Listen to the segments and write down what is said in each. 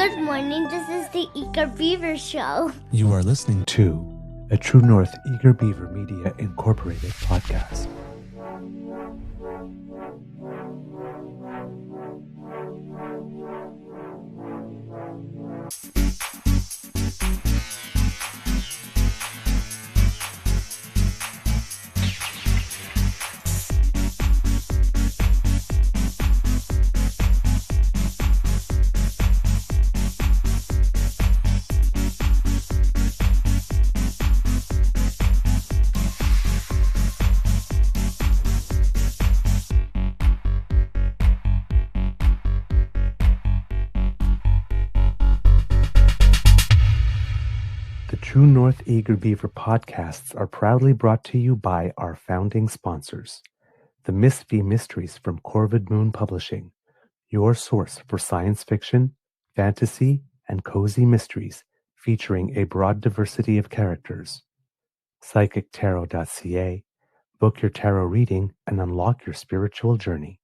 Good morning, this is the Eager Beaver Show. You are listening to a True North Eager Beaver Media Incorporated podcast. True North Eager Beaver podcasts are proudly brought to you by our founding sponsors, the Miss V Mysteries from Corvid Moon Publishing, your source for science fiction, fantasy, and cozy mysteries featuring a broad diversity of characters. PsychicTarot.ca, book your tarot reading and unlock your spiritual journey.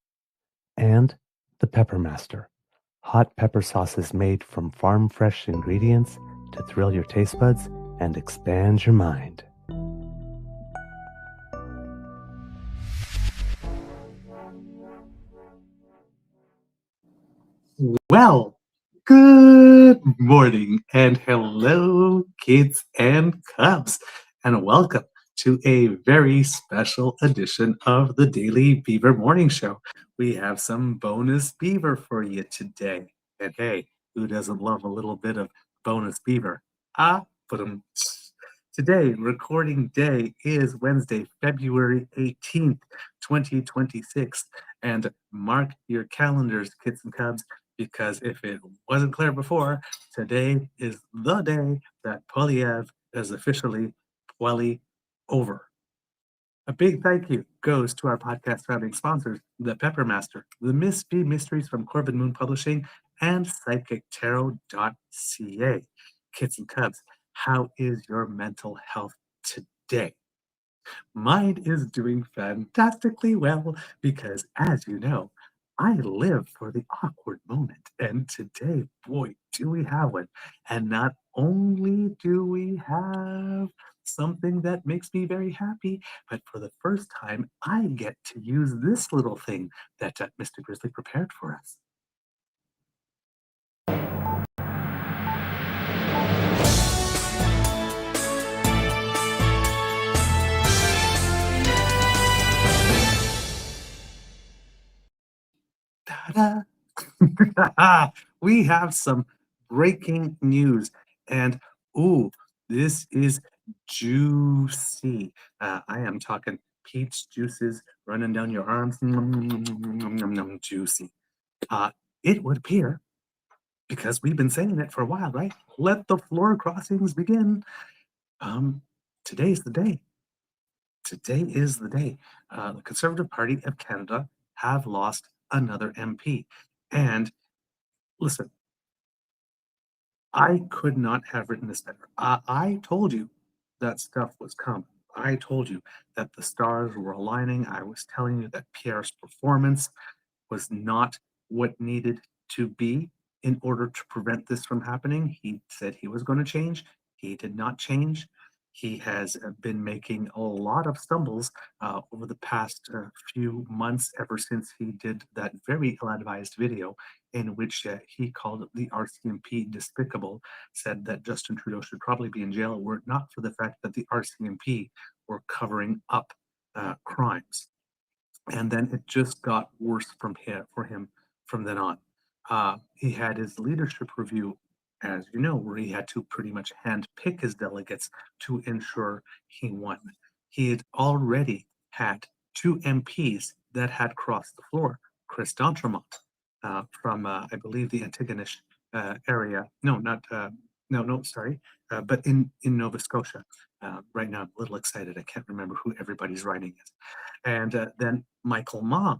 And the Pepper Master, hot pepper sauces made from farm-fresh ingredients to thrill your taste buds and expand your mind. Well, good morning and hello, kids and cubs, and welcome to a very special edition of the Daily Beaver Morning Show. We have some bonus beaver for you today. And hey, who doesn't love a little bit of bonus beaver? Today, recording day is Wednesday, February 18th, 2026. And mark your calendars, kids and cubs, because if it wasn't clear before, today is the day that Poilièvre is officially over. A big thank you goes to our podcast founding sponsors, the Pepper Master, the Miss V Mysteries from Corvid Moon Publishing, and PsychicTarot.ca. Kids and cubs, how is your mental health today? Mine is doing fantastically well because, as you know, I live for the awkward moment. And today, boy, do we have one. And not only do we have something that makes me very happy, but for the first time, I get to use this little thing that Mr. Grizzly prepared for us. We have some breaking news, and this is juicy. I am talking peach juices running down your arms. Juicy. It would appear, because we've been saying it for a while, right? Let the floor crossings begin. Today's the day. Today is the day. The Conservative Party of Canada have lost another MP. And listen, I could not have written this better. I told you that stuff was coming. I told you that the stars were aligning. I was telling you that Pierre's performance was not what needed to be in order to prevent this from happening. He said he was going to change. He did not change. He has been making a lot of stumbles over the past few months, ever since he did that very ill-advised video in which he called the RCMP despicable, said that Justin Trudeau should probably be in jail were it not for the fact that the RCMP were covering up crimes. And then it just got worse for him from then on. He had his leadership review, as you know, where he had to pretty much handpick his delegates to ensure he won. He had already had two MPs that had crossed the floor. Chris D'Entremont from, I believe, the Antigonish area. But in Nova Scotia. Right now, I'm a little excited. I can't remember who everybody's writing is. And then Michael Ma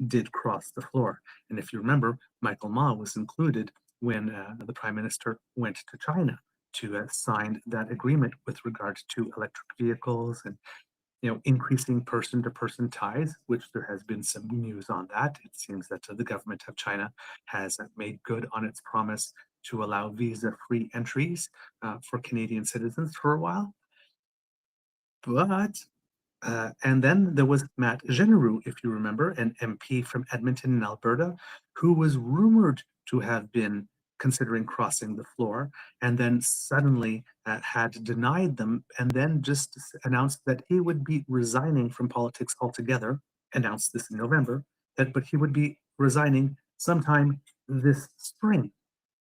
did cross the floor. And if you remember, Michael Ma was included when the Prime Minister went to China to sign that agreement with regards to electric vehicles and increasing person-to-person ties, which there has been some news on that. It seems that the government of China has made good on its promise to allow visa-free entries for Canadian citizens for a while. But and then there was Matt Jeneroux, if you remember, an MP from Edmonton in Alberta, who was rumored to have been considering crossing the floor, and then suddenly had denied them, and then just announced that he would be resigning from politics altogether. Announced this in November, but he would be resigning sometime this spring,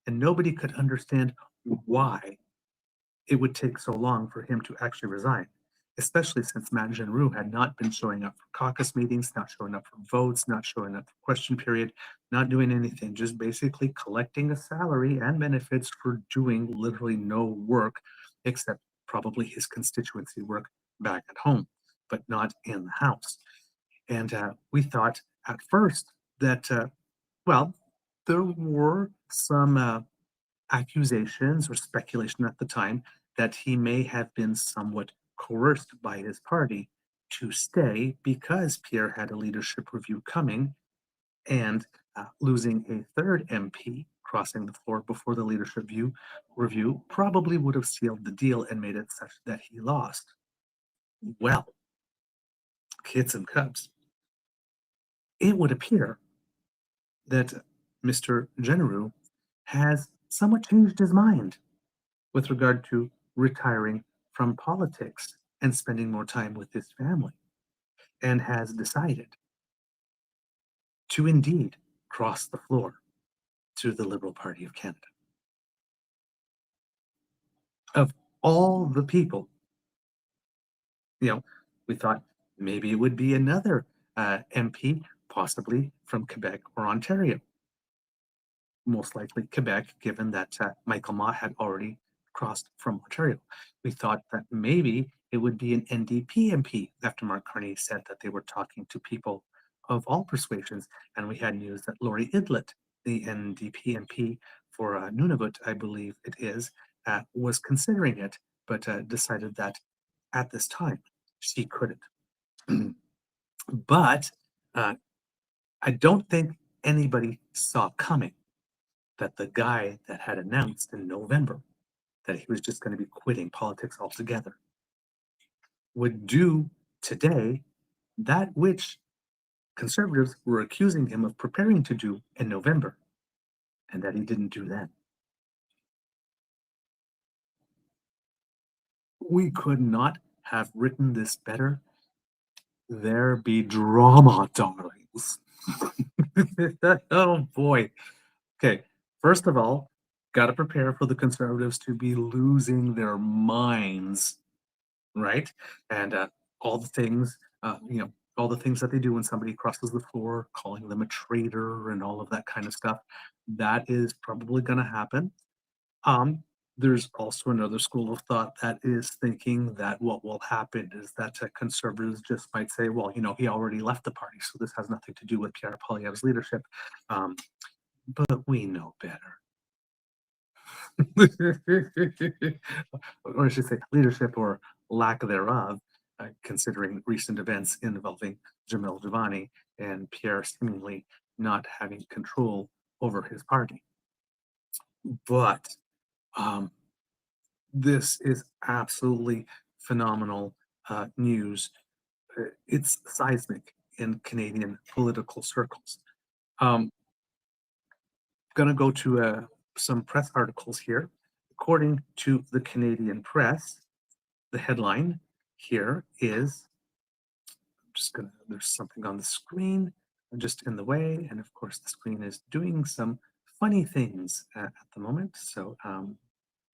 and nobody could understand why it would take so long for him to actually resign, especially since Matt Jeneroux had not been showing up for caucus meetings, not showing up for votes, not showing up for question period, not doing anything, just basically collecting a salary and benefits for doing literally no work except probably his constituency work back at home, but not in the House. And we thought at first that, well, there were some accusations or speculation at the time that he may have been somewhat coerced by his party to stay because Pierre had a leadership review coming, and losing a third MP crossing the floor before the leadership review probably would have sealed the deal and made it such that he lost. Well, kids and cubs, it would appear that Mr. Jeneroux has somewhat changed his mind with regard to retiring from politics and spending more time with his family, and has decided to indeed cross the floor to the Liberal Party of Canada. Of all the people, we thought maybe it would be another MP, possibly from Quebec or Ontario. Most likely Quebec, given that Michael Mott had already crossed from Ontario. We thought that maybe it would be an NDP MP after Mark Carney said that they were talking to people of all persuasions, and we had news that Lori Idlett, the NDP MP for Nunavut, I believe it is, was considering it, but decided that at this time she couldn't. But I don't think anybody saw coming that the guy that had announced in November that he was just going to be quitting politics altogether would do today that which conservatives were accusing him of preparing to do in November, and that he didn't do then. We could not have written this better. There be drama, darlings. Oh boy. Okay, first of all, got to prepare for the conservatives to be losing their minds, right? And all the things, all the things that they do when somebody crosses the floor, calling them a traitor and all of that kind of stuff. That is probably going to happen. There's also another school of thought that is thinking that what will happen is that conservatives just might say, well, he already left the party, so this has nothing to do with Pierre Poilièvre's leadership. But we know better. Or I should say leadership or lack thereof, considering recent events involving Jamil Javani and Pierre seemingly not having control over his party. But this is absolutely phenomenal news. It's seismic in Canadian political circles. Going to go to some press articles here. According to the Canadian press, the headline here is, there's something on the screen just in the way, and of course the screen is doing some funny things at the moment, so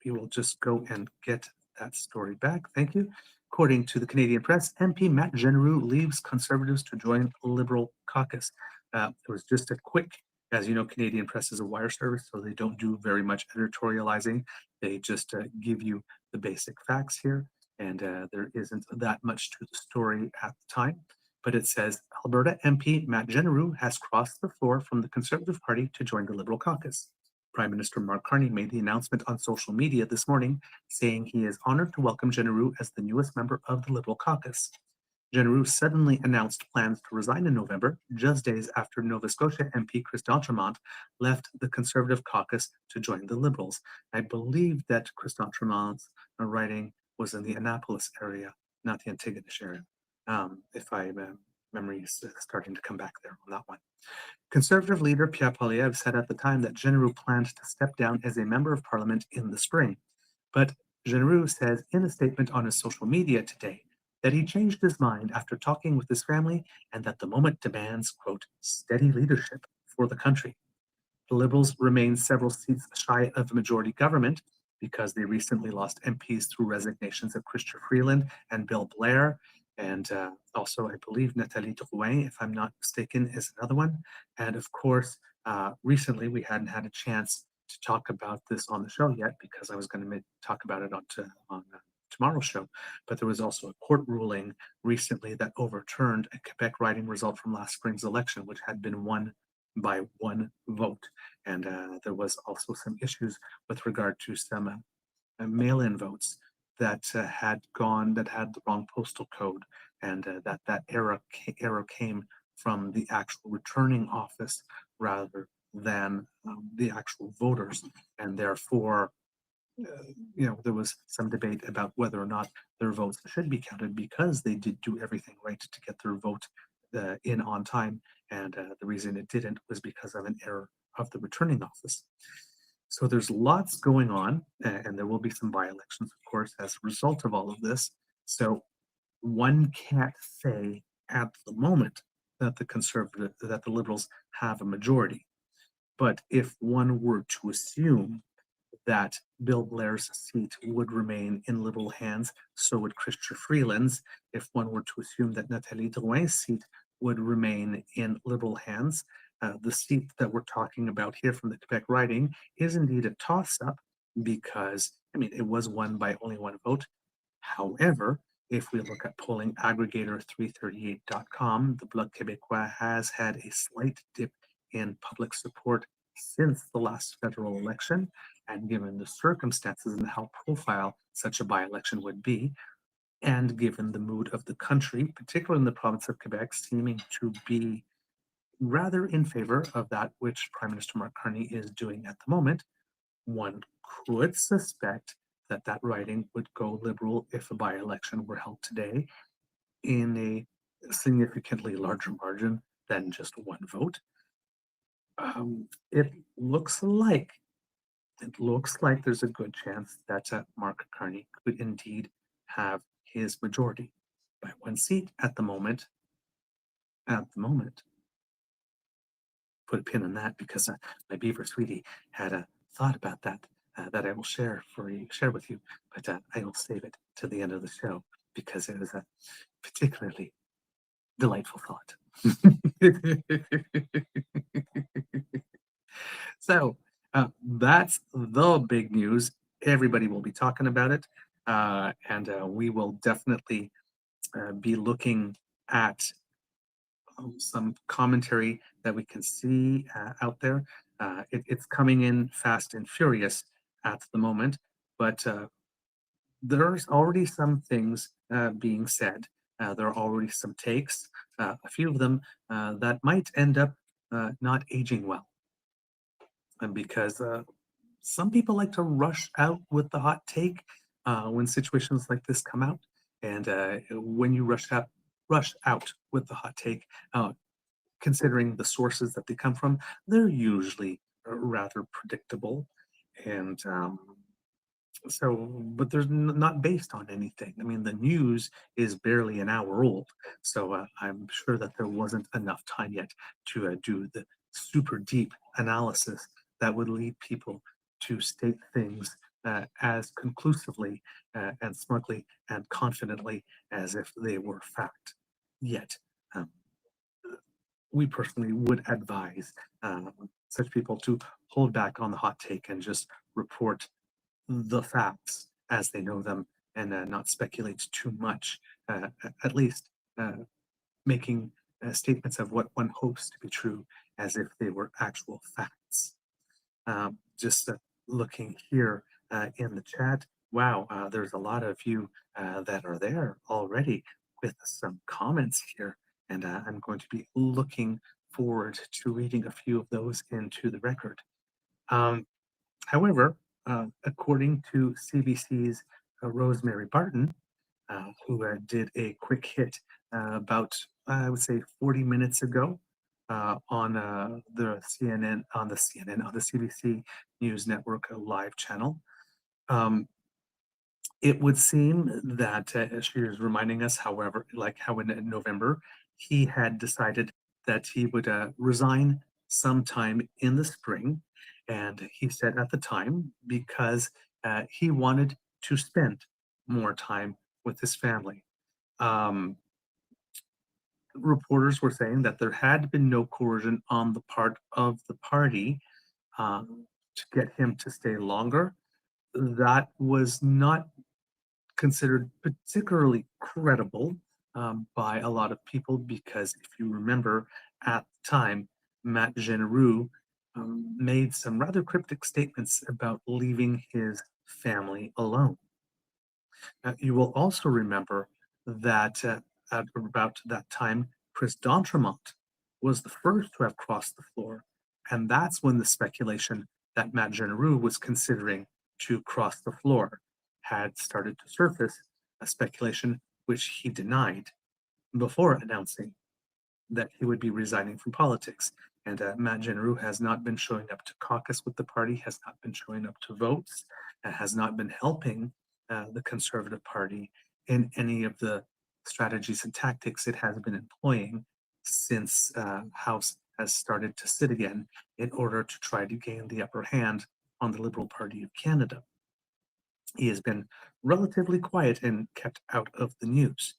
we will just go and get that story back. Thank you. According to the Canadian press, MP Matt Jeneroux leaves Conservatives to join Liberal caucus. It was just a quick, as you know, Canadian press is a wire service, so they don't do very much editorializing. They just give you the basic facts here, and there isn't that much to the story at the time. But it says, Alberta MP Matt Jeneroux has crossed the floor from the Conservative Party to join the Liberal caucus. Prime Minister Mark Carney made the announcement on social media this morning, saying he is honored to welcome Jeneroux as the newest member of the Liberal caucus. Jeneroux suddenly announced plans to resign in November, just days after Nova Scotia MP Chris d'Entremont left the Conservative caucus to join the Liberals. I believe that Chris d'Entremont's riding was in the Annapolis area, not the Antigonish area, if memory is starting to come back there on that one. Conservative leader Pierre Poilièvre said at the time that Jeneroux planned to step down as a member of parliament in the spring. But Jeneroux says in a statement on his social media today that he changed his mind after talking with his family and that the moment demands, quote, steady leadership for the country. The Liberals remain several seats shy of a majority government because they recently lost MPs through resignations of Chrystia Freeland and Bill Blair. And also, I believe Nathalie Drouin, if I'm not mistaken, is another one. And of course, recently we hadn't had a chance to talk about this on the show yet because I was going to talk about it on tomorrow's show. But there was also a court ruling recently that overturned a Quebec riding result from last spring's election, which had been won by one vote. And there was also some issues with regard to some mail-in votes that had the wrong postal code, and that error came from the actual returning office rather than the actual voters, and therefore there was some debate about whether or not their votes should be counted because they did do everything right to get their vote in on time, and the reason it didn't was because of an error of the returning office. So there's lots going on, and there will be some by-elections, of course, as a result of all of this. So one can't say at the moment that the Liberals have a majority. But if one were to assume that Bill Blair's seat would remain in Liberal hands, so would Chrystia Freeland's. If one were to assume that Nathalie Drouin's seat would remain in Liberal hands, the seat that we're talking about here from the Quebec riding is indeed a toss-up because, it was won by only one vote. However, if we look at polling aggregator 338.com, the Bloc Québécois has had a slight dip in public support since the last federal election, and given the circumstances and how profile such a by-election would be, and given the mood of the country, particularly in the province of Quebec, seeming to be rather in favor of that which Prime Minister Mark Carney is doing at the moment, one could suspect that that riding would go Liberal if a by-election were held today in a significantly larger margin than just one vote. It looks like there's a good chance that Mark Carney could indeed have his majority by one seat at the moment. Put a pin in that because my Beaver sweetie had a thought about that that I will share with you, but I will save it to the end of the show because it was a particularly delightful thought. So that's the big news. Everybody will be talking about it, and we will definitely be looking at some commentary that we can see out there. It's coming in fast and furious at the moment, but there's already some things being said. There are already some takes, a few of them that might end up not aging well. And because some people like to rush out with the hot take when situations like this come out. And when you rush out with the hot take, considering the sources that they come from, they're usually rather predictable. And but they're not based on anything. The news is barely an hour old. So I'm sure that there wasn't enough time yet to do the super deep analysis that would lead people to state things as conclusively and smugly and confidently as if they were fact. Yet, we personally would advise such people to hold back on the hot take and just report the facts as they know them and not speculate too much, at least making statements of what one hopes to be true as if they were actual facts. Just looking here in the chat, wow, there's a lot of you that are there already. with some comments here, and I'm going to be looking forward to reading a few of those into the record. However, according to CBC's Rosemary Barton, who did a quick hit about, I would say, 40 minutes ago on the CBC News Network live channel. It would seem that she is reminding us, however, like how in November, he had decided that he would resign sometime in the spring. And he said at the time, because he wanted to spend more time with his family. Reporters were saying that there had been no coercion on the part of the party to get him to stay longer. That was not considered particularly credible by a lot of people, because if you remember at the time, Matt Jeneroux made some rather cryptic statements about leaving his family alone. You will also remember that at about that time, Chris d'Entremont was the first to have crossed the floor, and that's when the speculation that Matt Jeneroux was considering to cross the floor had started to surface, a speculation which he denied before announcing that he would be resigning from politics. And Matt Jeneroux has not been showing up to caucus with the party, has not been showing up to votes, has not been helping the Conservative Party in any of the strategies and tactics it has been employing since House has started to sit again in order to try to gain the upper hand on the Liberal Party of Canada. He has been relatively quiet and kept out of the news,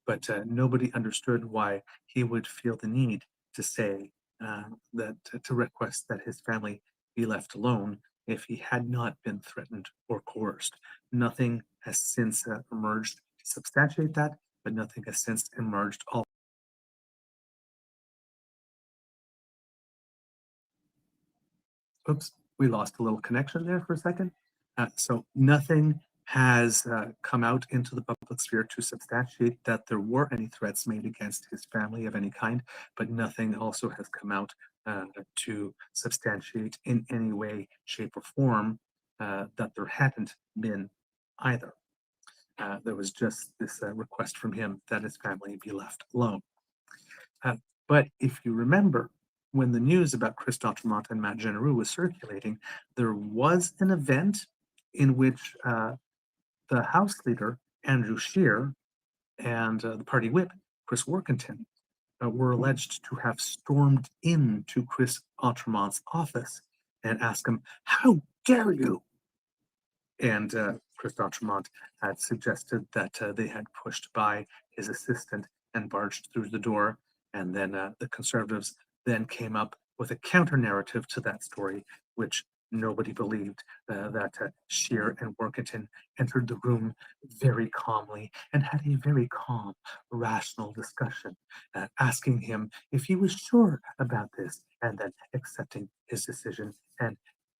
but nobody understood why he would feel the need to say that to request that his family be left alone if he had not been threatened or coerced. Nothing has since emerged to substantiate that, but nothing has since emerged. Oops, we lost a little connection there for a second. So nothing has come out into the public sphere to substantiate that there were any threats made against his family of any kind, but nothing also has come out to substantiate in any way, shape, or form that there hadn't been either. There was just this request from him that his family be left alone. But if you remember, when the news about Chris d'Entremont and Matt Jeneroux was circulating, there was an event in which the House leader, Andrew Scheer, and the party whip, Chris Workington, were alleged to have stormed into Chris d'Entremont's office and asked him, "How dare you?" And Chris d'Entremont had suggested that they had pushed by his assistant and barged through the door. And then the Conservatives then came up with a counter narrative to that story, which nobody believed, that Scheer and Workington entered the room very calmly and had a very calm, rational discussion, asking him if he was sure about this, and then accepting his decision and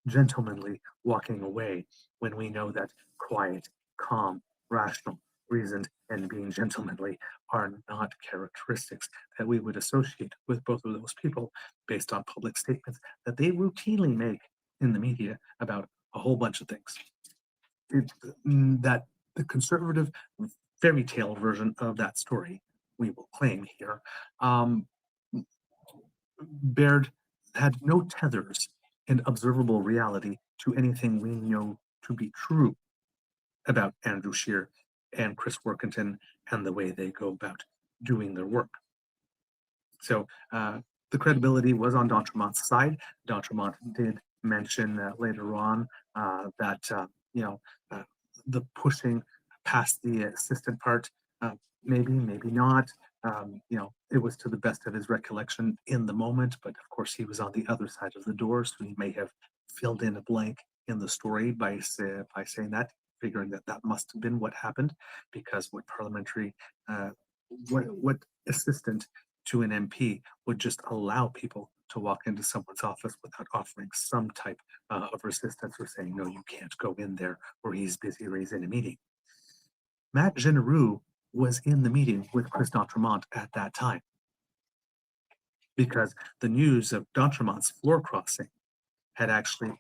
gentlemanly walking away, when we know that quiet, calm, rational, reasoned, and being gentlemanly are not characteristics that we would associate with both of those people based on public statements that they routinely make in the media about a whole bunch of things. That the conservative fairy tale version of that story, we will claim here, Baird had no tethers in observable reality to anything we know to be true about Andrew Scheer and Chris Workington and the way they go about doing their work. So the credibility was on d'Entremont's side. D'Entremont did mention later on that the pushing past the assistant part, maybe not. It was to the best of his recollection in the moment, but of course he was on the other side of the door, so he may have filled in a blank in the story by saying that, figuring that that must have been what happened, because what parliamentary, what assistant to an MP would just allow people to walk into someone's office without offering some type of resistance or saying, no, you can't go in there, or he's busy or he's in a meeting. Matt Jeneroux was in the meeting with Chris d'Entremont at that time, because the news of d'Entremont's floor crossing had actually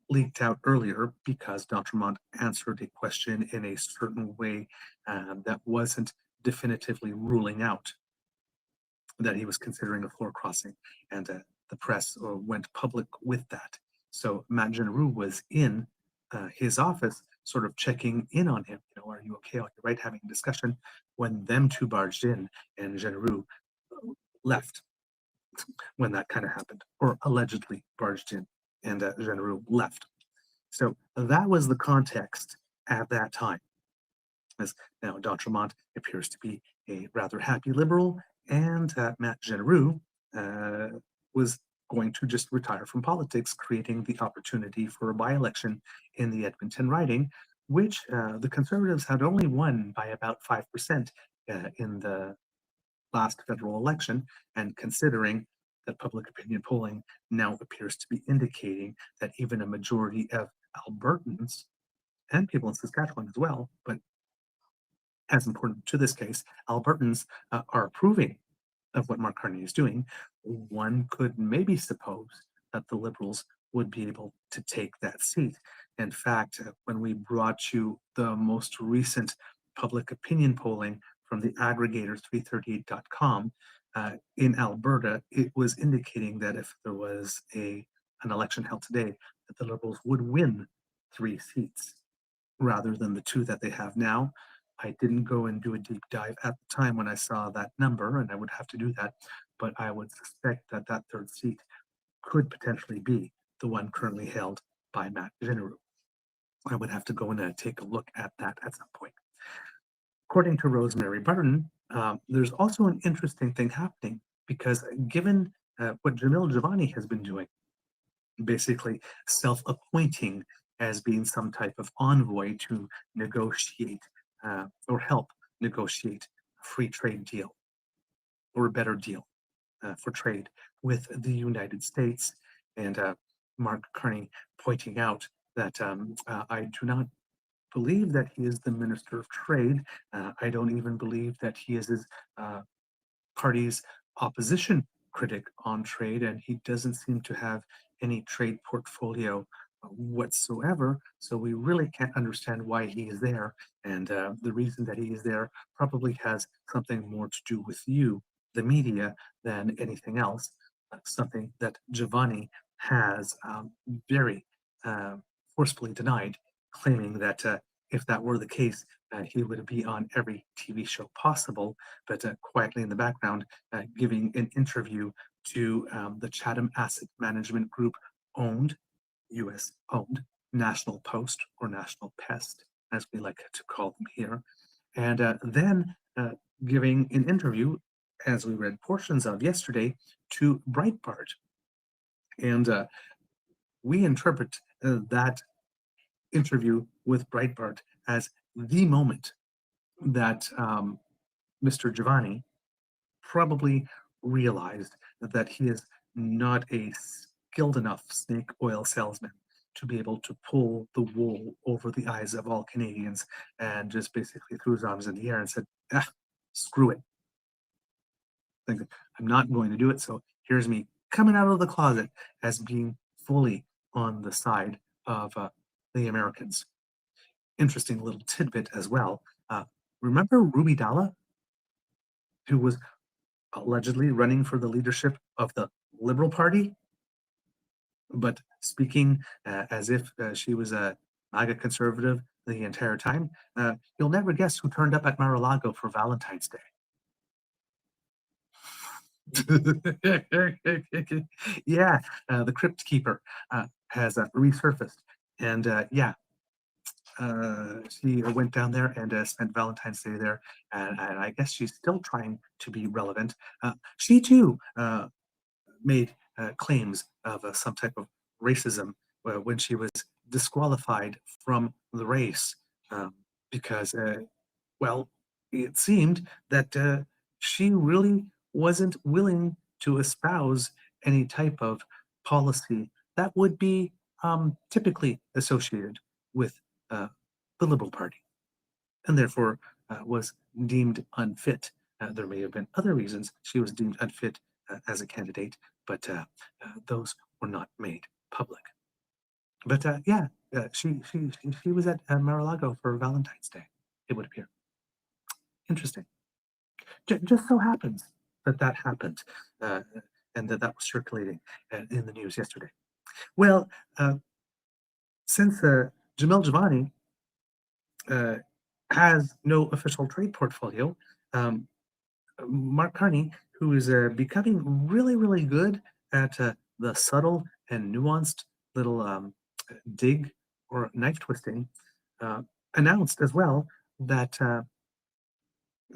leaked out earlier, because d'Entremont answered a question in a certain way that wasn't definitively ruling out that he was considering a floor crossing, and the press went public with that. So Matt Jeneroux was in his office, sort of checking in on him. Are you okay? Are you right? Having a discussion, when them two barged in and Jeneroux left when that kind of happened, or allegedly barged in and Jeneroux left. So that was the context at that time. As now d'Entremont appears to be a rather happy liberal, and Matt Jeneroux was going to just retire from politics, creating the opportunity for a by-election in the Edmonton riding, which the Conservatives had only won by about 5% in the last federal election. And considering that public opinion polling now appears to be indicating that even a majority of Albertans, and people in Saskatchewan as well, but as important to this case, Albertans are approving of what Mark Carney is doing, one could maybe suppose that the Liberals would be able to take that seat. In fact, when we brought you the most recent public opinion polling from the aggregator 338.com in Alberta, it was indicating that if there was an election held today, that the Liberals would win 3 seats rather than the 2 that they have now. I didn't go and do a deep dive at the time when I saw that number, and I would have to do that, but I would suspect that that 3rd seat could potentially be the one currently held by Matt Jeneroux. I would have to go and take a look at that at some point. According to Rosemary Barton, there's also an interesting thing happening, because given what Jamil Jivani has been doing, basically self-appointing as being some type of envoy to negotiate or help negotiate a free trade deal or a better deal for trade with the United States. And Mark Carney pointing out that I do not believe that he is the Minister of Trade. I don't even believe that he is his party's opposition critic on trade, and he doesn't seem to have any trade portfolio whatsoever, so we really can't understand why he is there. And the reason that he is there probably has something more to do with you, the media, than anything else. Something that Giovanni has very forcefully denied, claiming that if that were the case, he would be on every TV show possible, but quietly in the background giving an interview to the Chatham Asset Management Group owned, US owned, National Post, or National Pest, as we like to call them here, and then giving an interview, as we read portions of yesterday, to Breitbart. And we interpret that interview with Breitbart as the moment that Mr. Giovanni probably realized that he is not a skilled enough snake oil salesman to be able to pull the wool over the eyes of all Canadians, and just basically threw his arms in the air and said, screw it. I'm not going to do it. So here's me coming out of the closet as being fully on the side of the Americans. Interesting little tidbit as well. Remember Ruby Dalla, who was allegedly running for the leadership of the Liberal Party, but speaking as if she was a MAGA conservative the entire time? You'll never guess who turned up at Mar-a-Lago for Valentine's Day. Yeah, the Crypt Keeper has resurfaced, and she went down there and spent Valentine's Day there, and I guess she's still trying to be relevant. She too made claims of some type of racism when she was disqualified from the race because, well, it seemed that she really wasn't willing to espouse any type of policy that would be typically associated with the Liberal Party. And therefore, was deemed unfit. There may have been other reasons she was deemed unfit as a candidate, but those were not made public. But yeah, she was at Mar-a-Lago for Valentine's Day, it would appear. Interesting. Just so happens that that happened, and that was circulating in the news yesterday. Well, since Jamel Javani has no official trade portfolio, Mark Carney, who is becoming really, really good at the subtle and nuanced little dig or knife twisting, announced as well that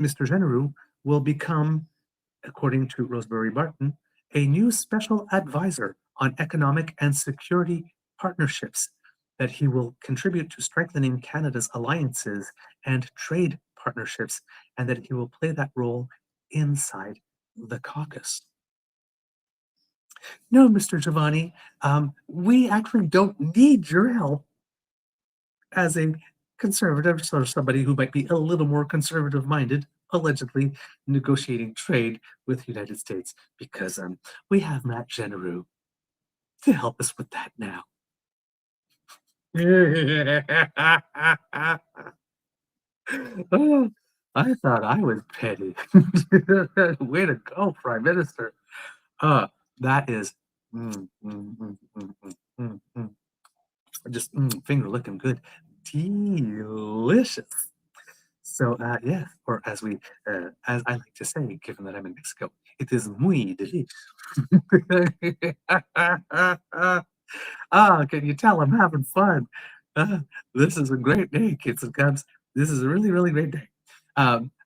Mr. Jeneroux will become, according to Rosemary Barton, a new special advisor on economic and security partnerships, that he will contribute to strengthening Canada's alliances and trade partnerships, and that he will play that role inside the caucus. No, Mr. Giovanni, we actually don't need your help as a conservative, or somebody who might be a little more conservative minded, allegedly negotiating trade with the United States, because we have Matt Jeneroux to help us with that now. Oh, I thought I was petty. Way to go, Prime Minister. That is just finger looking good. Delicious. So yes, or as I like to say, given that I'm in Mexico, it is muy delicious. Can you tell I'm having fun? This is a great day, kids and cubs. This is a really, really great day.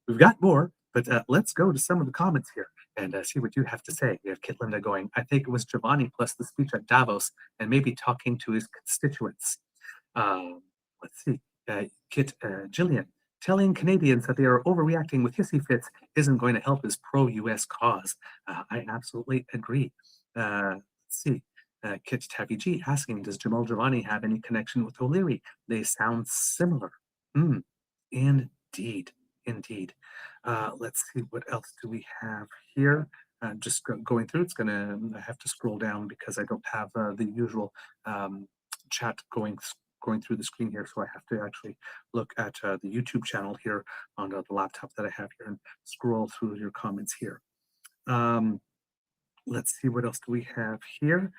We've got more, but let's go to some of the comments here and see what you have to say. We have Kit Linda going, I think it was Giovanni plus the speech at Davos and maybe talking to his constituents. Let's see. Kit Jillian, telling Canadians that they are overreacting with hissy fits isn't going to help his pro-US cause. I absolutely agree. Let's see. Kit Taffy G asking, does Jamal Giovanni have any connection with O'Leary? They sound similar. Indeed. Let's see, what else do we have here? Just going through, I have to scroll down because I don't have the usual chat going through the screen here, so I have to actually look at the YouTube channel here on the laptop that I have here and scroll through your comments here. Let's see, what else do we have here?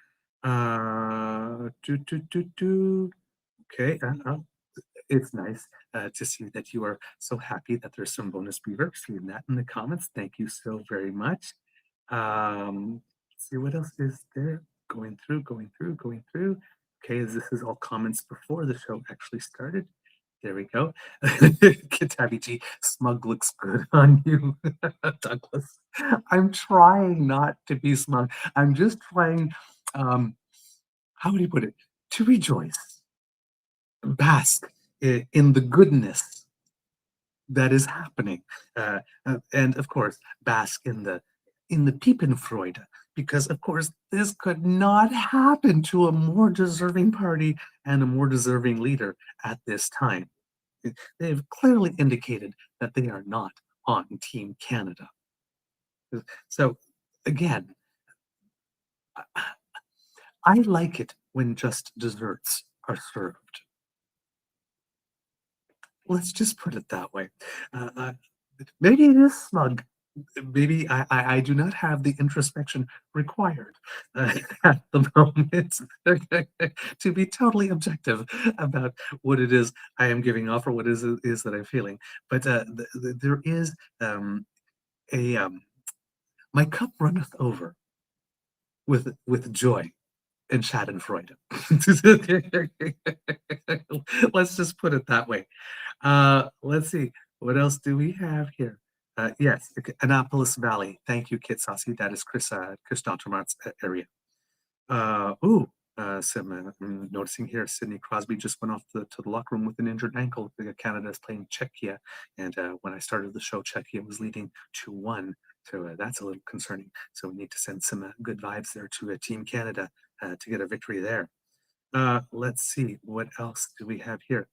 Okay, it's nice to see that you are so happy that there's some bonus beaver. Seeing that in the comments, thank you so very much. Let's see, what else is there? Going through. Okay, this is all comments before the show actually started. There we go. Kitabi G, smug looks good on you, Douglas. I'm trying not to be smug. I'm just trying, how would you put it? To rejoice, bask in the goodness that is happening, and of course, bask in the Piepenfreude, because of course this could not happen to a more deserving party and a more deserving leader at this time. They've clearly indicated that they are not on Team Canada. So again, I like it when just desserts are served. Let's just put it that way. Maybe it is smug. Maybe I do not have the introspection required at the moment to be totally objective about what it is I am giving off or what it is that I'm feeling. But there is my cup runneth over with joy and Schadenfreude. Let's just put it that way. Let's see. What else do we have here? Yes, Annapolis Valley. Thank you, Kit Saucy. That is Chris Dontermart's area. Noticing here, Sidney Crosby just went off to the locker room with an injured ankle. Canada is playing Czechia, and when I started the show, Czechia was leading 2-1. So that's a little concerning. So we need to send some good vibes there to Team Canada to get a victory there. Let's see, what else do we have here?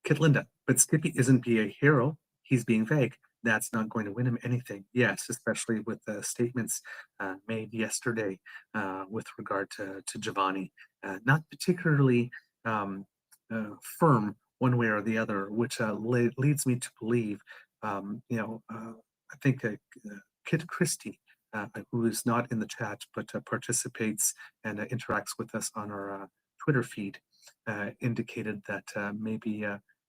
Kit Linda, but Skippy isn't being a hero. He's being vague. That's not going to win him anything. Yes, especially with the statements made yesterday with regard to Giovanni. Not particularly firm one way or the other, which leads me to believe, I think Kit Christie, who is not in the chat but participates and interacts with us on our Twitter feed, indicated that maybe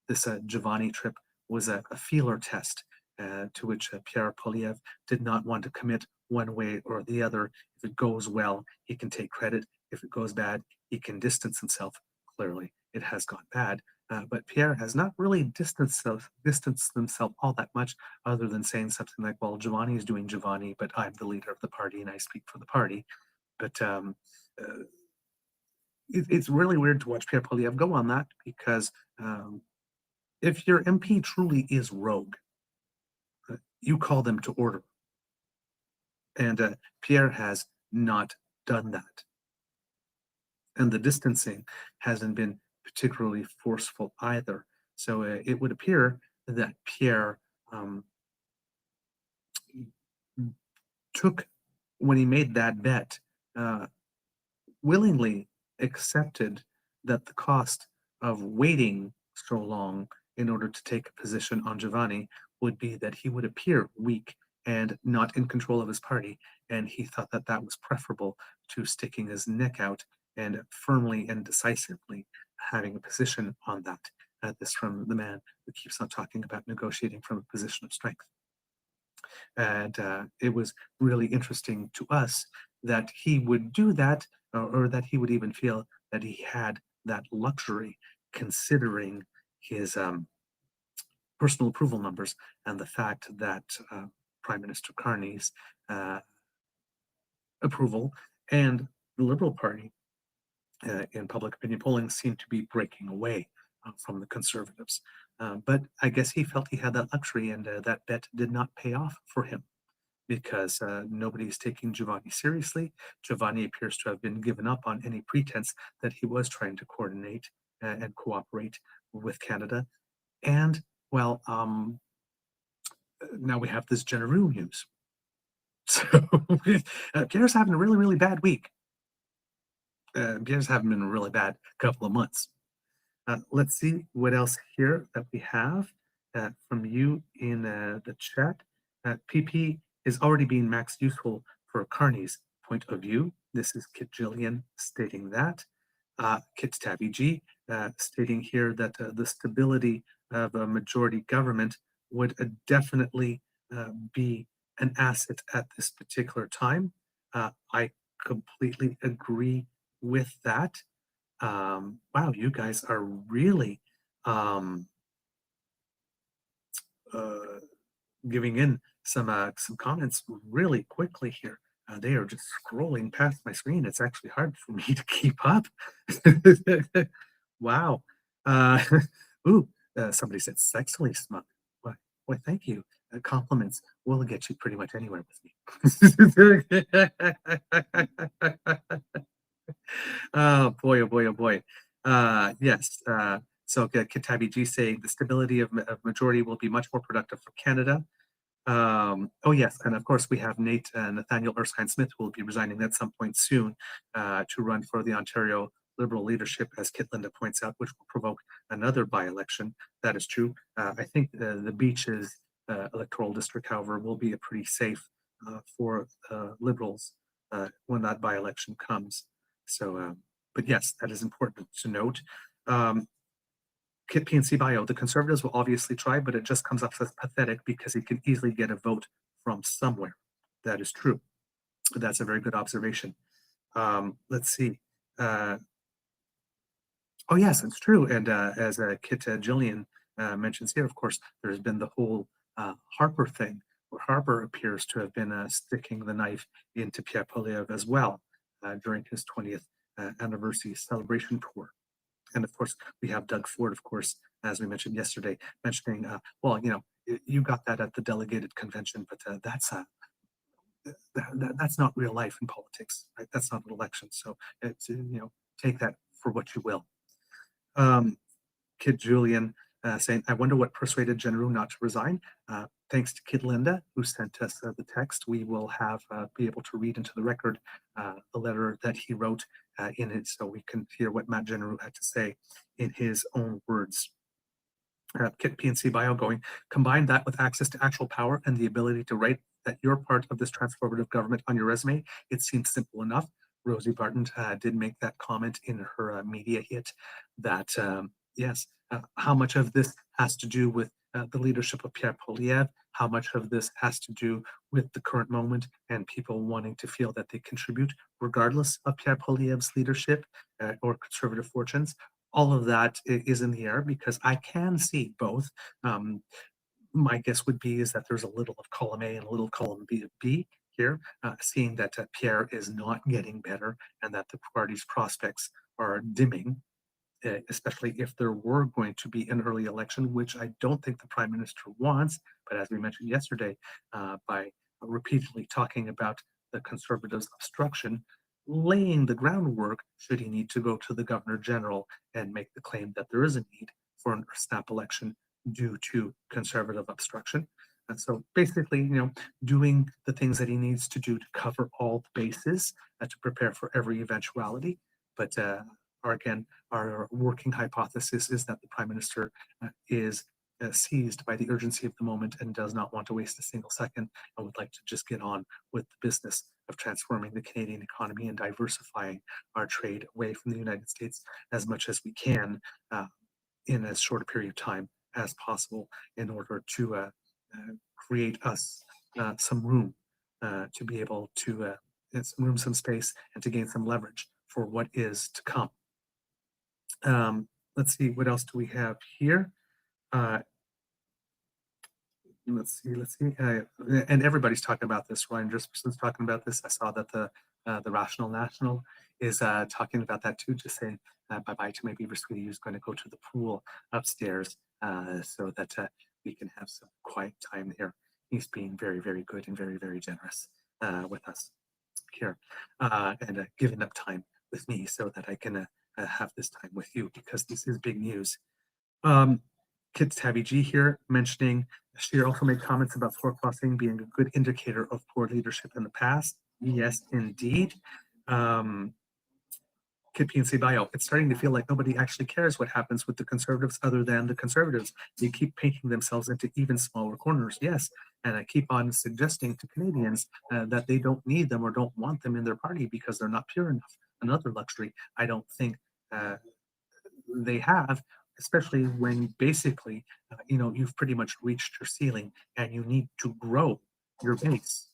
this Giovanni trip was a feeler test to which Pierre Poilièvre did not want to commit one way or the other. If it goes well, he can take credit. If it goes bad, he can distance himself. Clearly, it has gone bad. But Pierre has not really distanced himself all that much, other than saying something like, well, Giovanni is doing Giovanni, but I'm the leader of the party and I speak for the party. But it's really weird to watch Pierre Poilièvre go on that, because if your MP truly is rogue, you call them to order. And Pierre has not done that. And the distancing hasn't been particularly forceful either. So it would appear that Pierre took, when he made that bet, willingly accepted that the cost of waiting so long in order to take a position on Giovanni would be that he would appear weak and not in control of his party. And he thought that that was preferable to sticking his neck out and firmly and decisively having a position on that. This from the man who keeps on talking about negotiating from a position of strength. And it was really interesting to us that he would do that, or that he would even feel that he had that luxury, considering his personal approval numbers and the fact that Prime Minister Carney's approval and the Liberal Party in public opinion polling seemed to be breaking away from the Conservatives. But I guess he felt he had that luxury, and that bet did not pay off for him, because nobody's taking Giovanni seriously. Giovanni appears to have been given up on any pretense that he was trying to coordinate and cooperate with Canada. And, well, now we have this Jeneroux news. So Pierre's having a really, really bad week. Pierre's having been a really bad couple of months. Let's see what else here that we have from you in the chat. PP is already being max useful for Carney's point of view. This is Kit Jillian stating that. Kit Tabby G stating here that the stability of a majority government would definitely be an asset at this particular time. I completely agree with that. Wow, you guys are really giving in some comments really quickly here. They are just scrolling past my screen. It's actually hard for me to keep up. Wow. Somebody said sexily smug. Why, thank you. Compliments will get you pretty much anywhere with me. Oh boy, oh boy, oh boy. Yes. So Kitabi G saying the stability of majority will be much more productive for Canada. Oh yes, and of course we have Nathaniel Erskine-Smith who will be resigning at some point soon to run for the Ontario Liberal leadership, as Kit Linda points out, which will provoke another by-election. That is true. I think the Beaches electoral district, however, will be a pretty safe for Liberals when that by-election comes. So, but yes, that is important to note. Kit PNC bio, the Conservatives will obviously try, but it just comes off as pathetic because he can easily get a vote from somewhere. That is true. That's a very good observation. Let's see. Oh yes, it's true. And as Kit Jillian mentions here, of course, there's been the whole Harper thing, where Harper appears to have been sticking the knife into Pierre Poilièvre as well during his 20th anniversary celebration tour. And of course, we have Doug Ford, of course, as we mentioned yesterday, mentioning, well, you know, you got that at the delegated convention, but that's not real life in politics, right? That's not an election. So it's, you know, take that for what you will. Kid Julian saying, I wonder what persuaded Jeneroux not to resign. Thanks to Kid Linda, who sent us the text. We will be able to read into the record the letter that he wrote in it, so we can hear what Matt Jeneroux had to say in his own words. Kit PNC bio going, combine that with access to actual power and the ability to write that you're part of this transformative government on your resume. It seems simple enough. Rosie Barton did make that comment in her media hit that, yes, how much of this has to do with the leadership of Pierre Poilièvre, how much of this has to do with the current moment and people wanting to feel that they contribute regardless of Pierre Poilièvre's leadership or conservative fortunes. All of that is in the air because I can see both. My guess would be is that there's a little of column A and a little column B here, seeing that Pierre is not getting better and that the party's prospects are dimming, especially if there were going to be an early election, which I don't think the Prime Minister wants. But as we mentioned yesterday, by repeatedly talking about the Conservatives' obstruction, laying the groundwork should he need to go to the Governor General and make the claim that there is a need for a snap election due to Conservative obstruction. And so basically, doing the things that he needs to do to cover all the bases to prepare for every eventuality. But our working hypothesis is that the Prime Minister is seized by the urgency of the moment and does not want to waste a single second and would like to just get on with the business of transforming the Canadian economy and diversifying our trade away from the United States as much as we can in as short a period of time as possible in order to create us some room to be able to some space and to gain some leverage for what is to come. Let's see, what else do we have here? Let's see. And everybody's talking about this. Ryan Jesperson's talking about this. I saw that the Rational National is talking about that too, just saying bye-bye to my Beaver sweetie who's going to go to the pool upstairs so that we can have some quiet time there. He's being very, very good and very, very generous with us here and giving up time with me so that I can have this time with you because this is big news. Kit Tabby G here mentioning she also made comments about floor crossing being a good indicator of poor leadership in the past. Yes, indeed. Kit PNC bio, it's starting to feel like nobody actually cares what happens with the Conservatives other than the Conservatives. They keep painting themselves into even smaller corners. Yes, and I keep on suggesting to Canadians that they don't need them or don't want them in their party because they're not pure enough. Another luxury I don't think they have, especially when basically, you've pretty much reached your ceiling and you need to grow your base.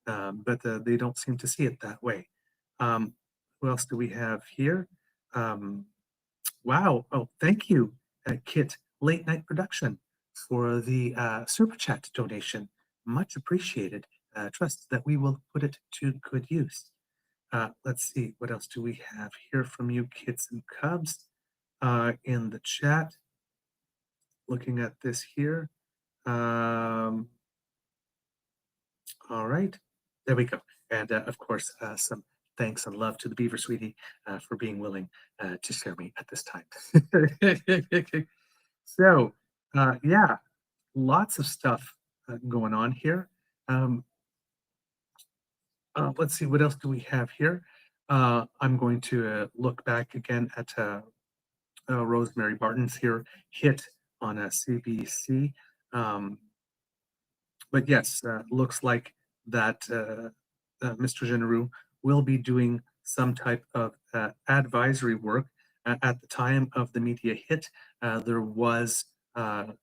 But they don't seem to see it that way. Who else do we have here? Wow. Oh, thank you, Kit Late Night Production, for the Super Chat donation. Much appreciated. Trust that we will put it to good use. Let's see. What else do we have here from you, kids and cubs? In the chat, looking at this here. All right, there we go. And of course, some thanks and love to the Beaver sweetie for being willing to share me at this time. So, yeah, lots of stuff going on here. Let's see, what else do we have here? I'm going to look back again at Rosemary Barton's here hit on a CBC. But yes, looks like that Mr. Jeneroux will be doing some type of advisory work. At the time of the media hit, there was an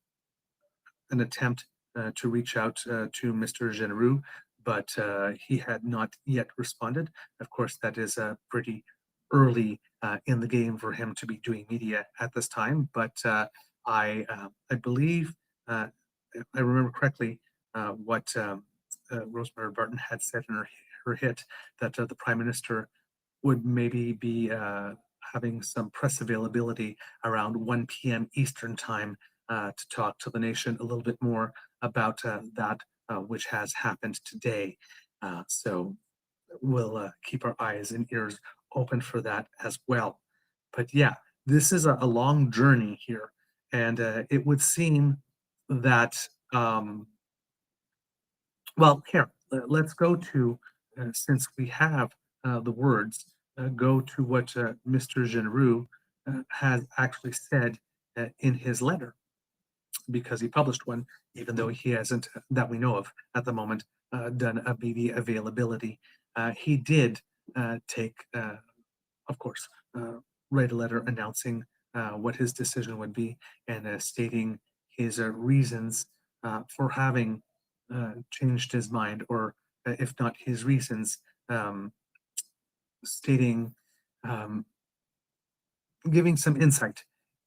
attempt to reach out to Mr. Jeneroux, but he had not yet responded. Of course, that is pretty early in the game for him to be doing media at this time, but I believe, I remember correctly, what Rosemary Barton had said in her hit, that the Prime Minister would maybe be having some press availability around 1 p.m. Eastern time to talk to the nation a little bit more about that which has happened today. So we'll keep our eyes and ears open for that as well. But yeah, this is a long journey here. And it would seem that, well, here, let's go to, since we have the words, go to what Mr. Jeneroux has actually said in his letter, because he published one, even though he hasn't, that we know of at the moment, done a media availability. He did take, of course, write a letter announcing what his decision would be, and stating his reasons for having changed his mind, or if not his reasons, stating, um, giving some insight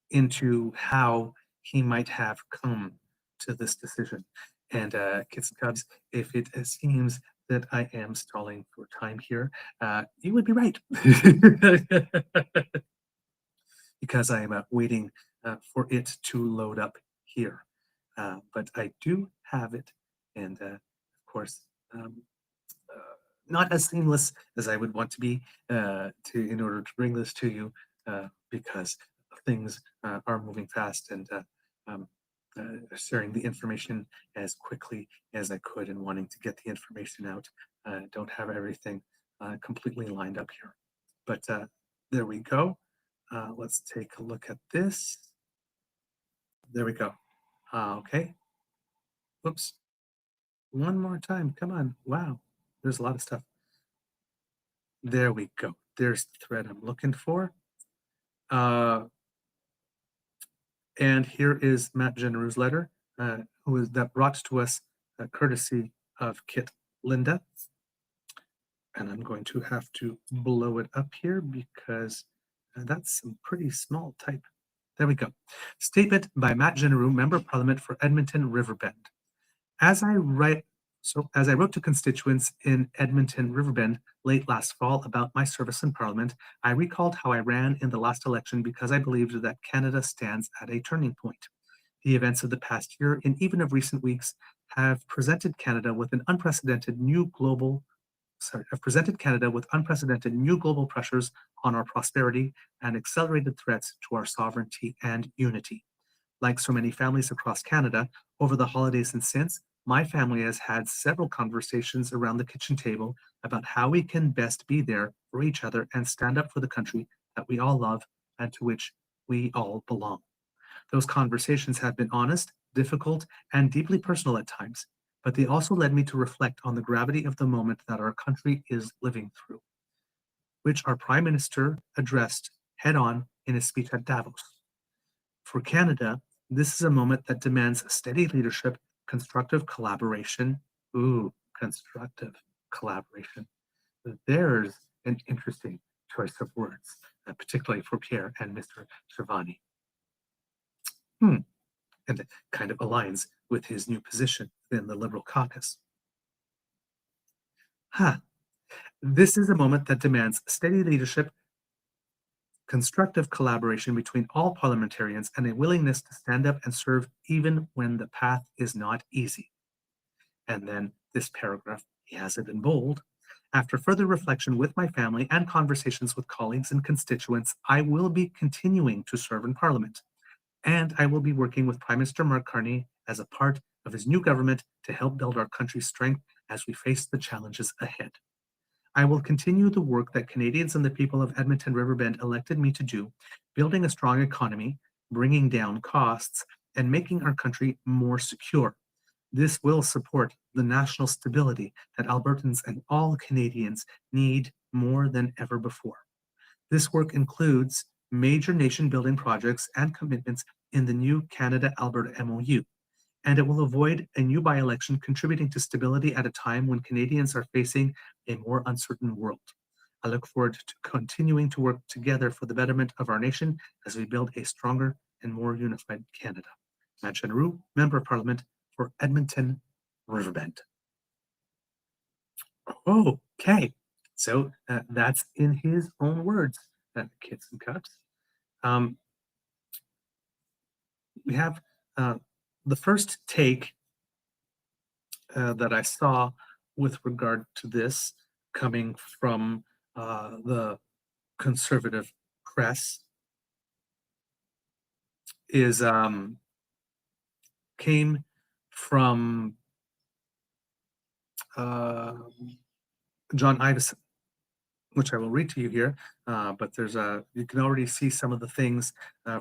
into how he might have come to this decision. And kids and cubs, if it seems that I am stalling for time here, you would be right. Because I am waiting for it to load up here. But I do have it, and of course, um, not as seamless as I would want to be in order to bring this to you, because things are moving fast, and um, sharing the information as quickly as I could, and wanting to get the information out. Don't have everything completely lined up here, but there we go. Let's take a look at this. There we go. Okay. Whoops. One more time. Come on. Wow. There's a lot of stuff. There we go. There's the thread I'm looking for. And here is Matt Jeneroux's letter, that brought to us courtesy of Kit Linda. And I'm going to have to blow it up here because that's some pretty small type. There we go. Statement by Matt Jeneroux, Member of Parliament for Edmonton Riverbend. As I wrote to constituents in Edmonton Riverbend late last fall about my service in Parliament, I recalled how I ran in the last election because I believed that Canada stands at a turning point. The events of the past year and even of recent weeks have presented Canada with unprecedented new global pressures on our prosperity and accelerated threats to our sovereignty and unity. Like so many families across Canada, over the holidays and since, my family has had several conversations around the kitchen table about how we can best be there for each other and stand up for the country that we all love and to which we all belong. Those conversations have been honest, difficult, and deeply personal at times, but they also led me to reflect on the gravity of the moment that our country is living through, which our Prime Minister addressed head-on in his speech at Davos. For Canada, this is a moment that demands steady leadership, constructive collaboration. Ooh, constructive collaboration. There's an interesting choice of words, particularly for Pierre and Mr. Cervani. And it kind of aligns with his new position in the Liberal caucus. This is a moment that demands steady leadership, constructive collaboration between all parliamentarians, and a willingness to stand up and serve even when the path is not easy. And then this paragraph, he has it in bold. After further reflection with my family and conversations with colleagues and constituents, I will be continuing to serve in Parliament. And I will be working with Prime Minister Mark Carney as a part of his new government to help build our country's strength as we face the challenges ahead. I will continue the work that Canadians and the people of Edmonton Riverbend elected me to do, building a strong economy, bringing down costs, and making our country more secure. This will support the national stability that Albertans and all Canadians need more than ever before. This work includes major nation-building projects and commitments in the new Canada-Alberta MOU, and it will avoid a new by-election, contributing to stability at a time when Canadians are facing a more uncertain world. I look forward to continuing to work together for the betterment of our nation as we build a stronger and more unified Canada. Matt Jeneroux, Member of Parliament for Edmonton Riverbend. Okay, so that's in his own words, kids and cubs. We have the first take that I saw with regard to this coming from the conservative press is came from John Ivison, which I will read to you here. But you can already see some of the things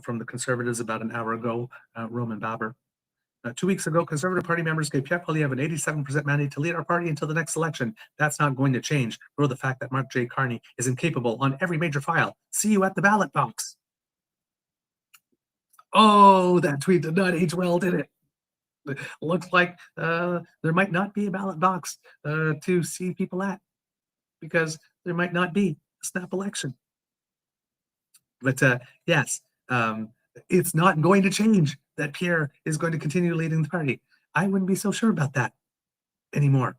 from the Conservatives about an hour ago. Roman Baber. 2 weeks ago, Conservative Party members gave Pierre Poilièvre an 87% mandate to lead our party until the next election. That's not going to change, nor the fact that Mark J. Carney is incapable on every major file. See you at the ballot box. Oh, that tweet did not age well, did it? Looks like there might not be a ballot box to see people at, because there might not be a snap election. But yes, it's not going to change that Pierre is going to continue leading the party. I wouldn't be so sure about that anymore.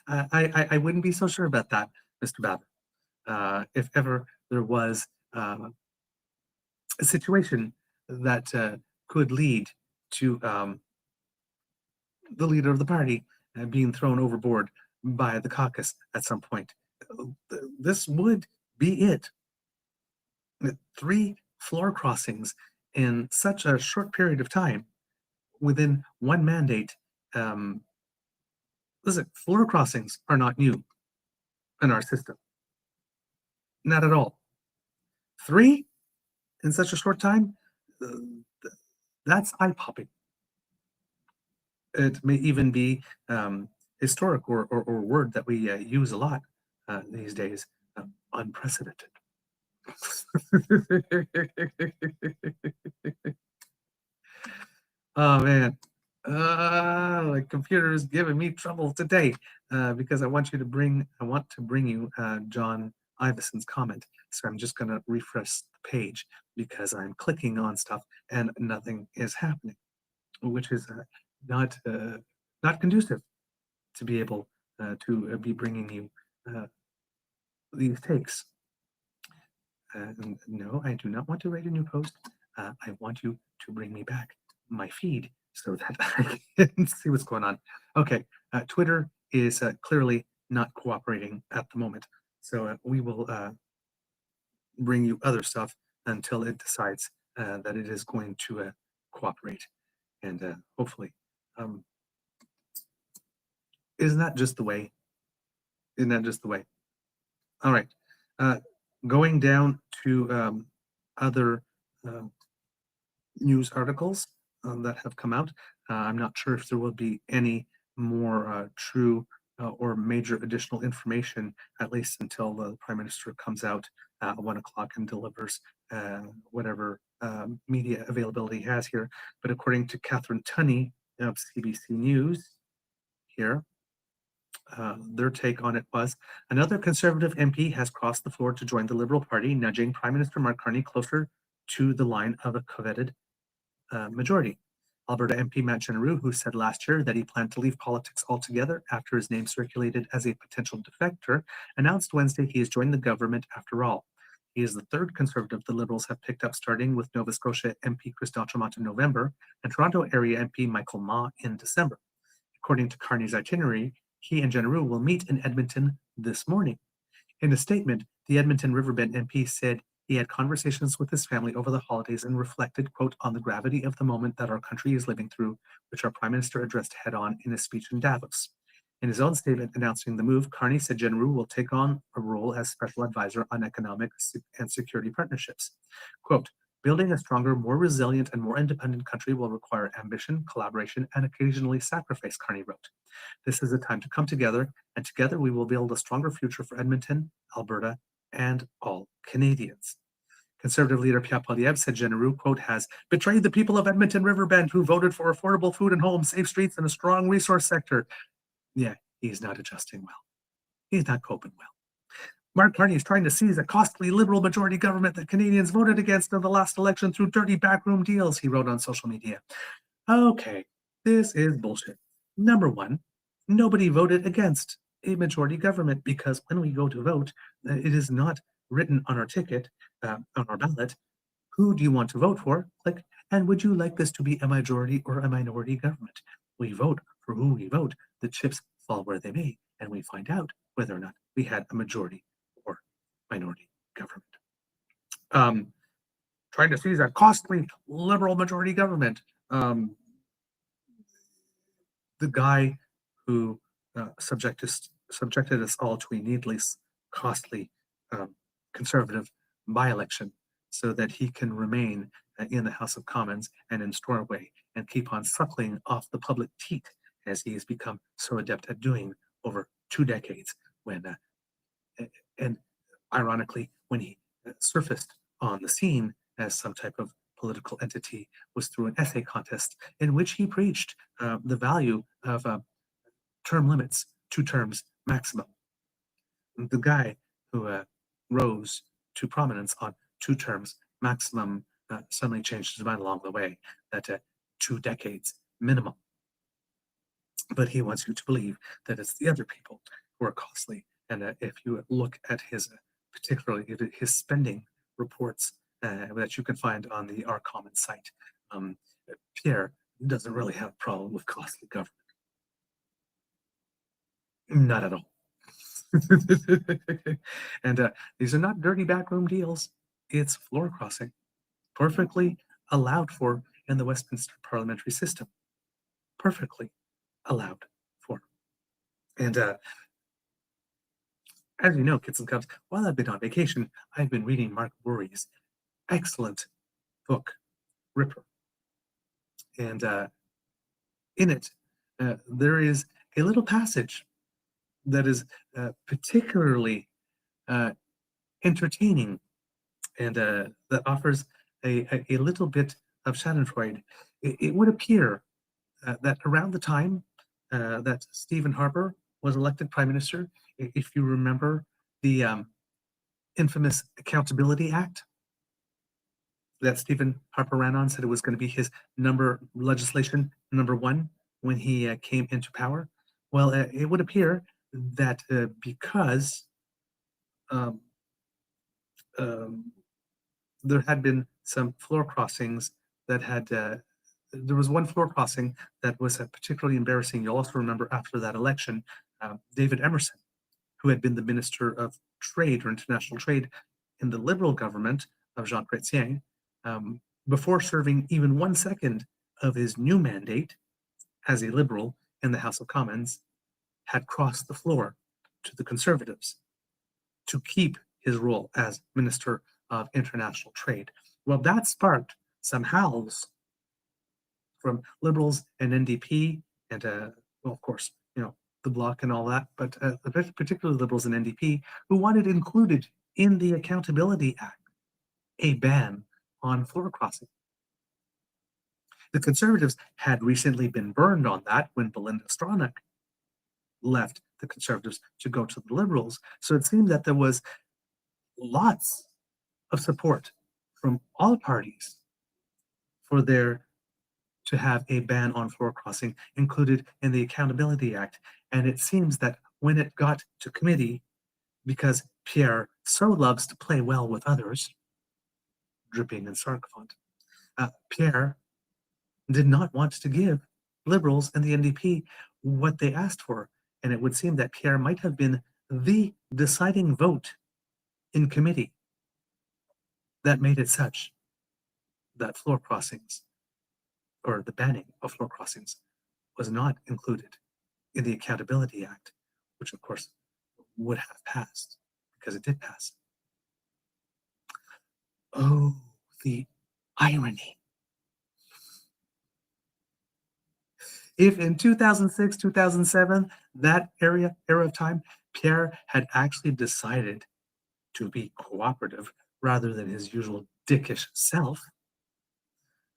I wouldn't be so sure about that, Mr. Baber. If ever there was a situation that could lead to the leader of the party being thrown overboard by the caucus at some point, this would be it. 3 floor crossings in such a short period of time within one mandate. Listen, floor crossings are not new in our system. Not at all. 3 in such a short time, that's eye-popping. It may even be historic or word that we use a lot these days, unprecedented. Oh man, the computer is giving me trouble today because I want to bring you John Ivison's comment. So I'm just going to refresh the page because I'm clicking on stuff and nothing is happening, which is not conducive to be able to be bringing you these takes. No, I do not want to write a new post. I want you to bring me back my feed so that I can see what's going on. Okay, Twitter is clearly not cooperating at the moment. So we will bring you other stuff until it decides that it is going to cooperate. And hopefully, isn't that just the way? Isn't that just the way? All right. Going down to other news articles that have come out. I'm not sure if there will be any more true or major additional information, at least until the Prime Minister comes out at 1 o'clock and delivers whatever media availability he has here. But according to Catherine Tunney of CBC News here, their take on it was, another Conservative MP has crossed the floor to join the Liberal Party, nudging Prime Minister Mark Carney closer to the line of a coveted majority. Alberta MP Matt Jeneroux, who said last year that he planned to leave politics altogether after his name circulated as a potential defector, announced Wednesday he has joined the government after all. He is the 3rd Conservative the Liberals have picked up, starting with Nova Scotia MP Christelle Tremont in November and Toronto area MP Michael Ma in December. According to Carney's itinerary, he and Jeneroux will meet in Edmonton this morning. In a statement, the Edmonton Riverbend MP said he had conversations with his family over the holidays and reflected, quote, on the gravity of the moment that our country is living through, which our Prime Minister addressed head-on in his speech in Davos. In his own statement announcing the move, Carney said Jeneroux will take on a role as special advisor on economic and security partnerships. Quote, building a stronger, more resilient, and more independent country will require ambition, collaboration, and occasionally sacrifice, Carney wrote. This is a time to come together, and together we will build a stronger future for Edmonton, Alberta, and all Canadians. Conservative leader Pierre Poilièvre said Jeneroux, quote, has betrayed the people of Edmonton Riverbend who voted for affordable food and homes, safe streets, and a strong resource sector. Yeah, he's not adjusting well. He's not coping well. Mark Carney is trying to seize a costly Liberal majority government that Canadians voted against in the last election through dirty backroom deals, he wrote on social media. Okay, this is bullshit. Number one, nobody voted against a majority government because when we go to vote, it is not written on our ticket, on our ballot, who do you want to vote for? Like, and would you like this to be a majority or a minority government? We vote for who we vote. The chips fall where they may, and we find out whether or not we had a majority or minority government. Trying to seize a costly liberal majority government. The guy who subjected us all to a needless, costly conservative by-election so that he can remain in the House of Commons and in Stornoway and keep on suckling off the public teat as he has become so adept at doing over 2 decades when, and ironically, when he surfaced on the scene as some type of political entity was through an essay contest in which he preached the value of term limits, 2 terms maximum. The guy who rose to prominence on 2 terms maximum suddenly changed his mind along the way, that 2 decades minimum. But he wants you to believe that it's the other people who are costly. And if you look at his, particularly his spending reports that you can find on the Our Commons site, Pierre doesn't really have a problem with costly government. Not at all. And these are not dirty backroom deals. It's floor crossing, perfectly allowed for in the Westminster parliamentary system. Perfectly allowed for. And as you know, kids and cubs, while I've been on vacation, I've been reading Mark Bury's excellent book, Ripper. And in it, there is a little passage that is particularly entertaining and that offers a little bit of Schadenfreude. It would appear that around the time that Stephen Harper was elected prime minister, if you remember the infamous Accountability Act that Stephen Harper ran on, said it was going to be his legislation number 1 when he came into power. Well, it would appear that because there had been some floor crossings that had, there was one floor crossing that was particularly embarrassing. You'll also remember after that election, David Emerson, who had been the Minister of Trade or International Trade in the Liberal government of Jean Chrétien, before serving even 1 second of his new mandate as a Liberal in the House of Commons, had crossed the floor to the Conservatives to keep his role as Minister of International Trade. Well, that sparked some howls from Liberals and NDP and, well, of course, you know, the Bloc and all that, but particularly Liberals and NDP, who wanted included in the Accountability Act a ban on floor crossing. The Conservatives had recently been burned on that when Belinda Stronach left the Conservatives to go to the Liberals. So it seemed that there was lots of support from all parties for there to have a ban on floor crossing included in the Accountability Act. And it seems that when it got to committee, because Pierre so loves to play well with others, dripping in sarcophagus, Pierre did not want to give Liberals and the NDP what they asked for. And it would seem that Pierre might have been the deciding vote in committee that made it such that floor crossings, or the banning of floor crossings, was not included in the Accountability Act, which of course would have passed because it did pass. Oh, the irony. If in 2006, 2007, that era of time, Pierre had actually decided to be cooperative rather than his usual dickish self,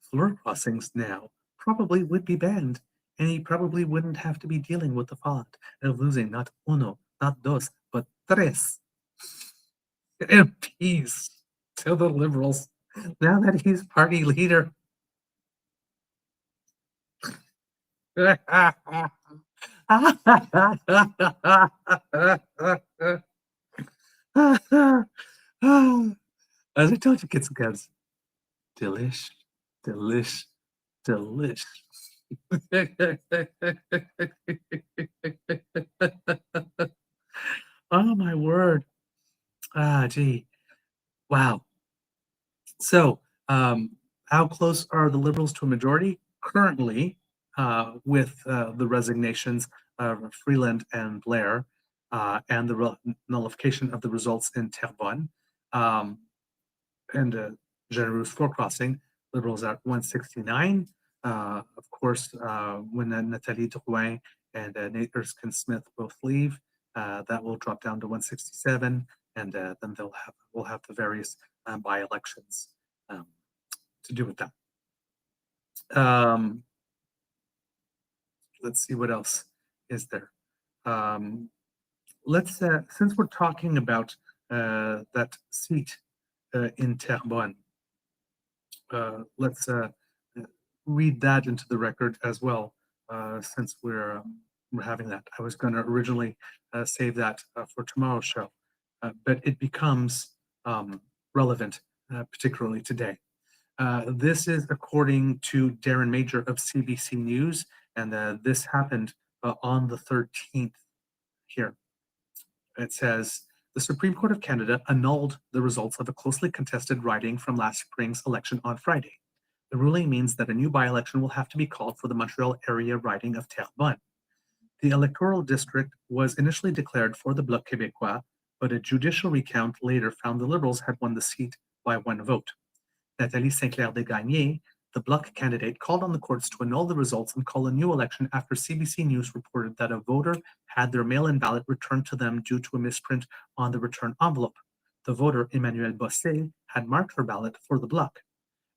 floor crossings now probably would be banned, and he probably wouldn't have to be dealing with the fact of losing not uno, not dos, but tres MPs to the Liberals now that he's party leader. As I told you, kids and cubs, delish, delish, delish. Oh my word. Gee. Wow. So, how close are the Liberals to a majority? Currently, with the resignations of Freeland and Blair and the nullification of the results in Terrebonne um, and Jeneroux's floor crossing, Liberals at 169. Of course, when Nathalie Drouin and Nate Erskine-Smith both leave, that will drop down to 167, and then we'll have the various by-elections um, to do with that. Let's see what else is there. Let's since we're talking about that seat in Terrebonne, let's read that into the record as well, since we're having that. I was going to originally save that for tomorrow's show, but it becomes relevant, particularly today. This is according to Darren Major of CBC News, and this happened on the 13th here. It says, the Supreme Court of Canada annulled the results of a closely contested riding from last spring's election on Friday. The ruling means that a new by-election will have to be called for the Montreal area riding of Terrebonne. The electoral district was initially declared for the Bloc Québécois, but a judicial recount later found the Liberals had won the seat by one vote. Nathalie St-Clair-Desgagnés, the Bloc candidate, called on the courts to annul the results and call a new election after CBC News reported that a voter had their mail-in ballot returned to them due to a misprint on the return envelope. The voter, Emmanuelle Bossé, had marked her ballot for the Bloc.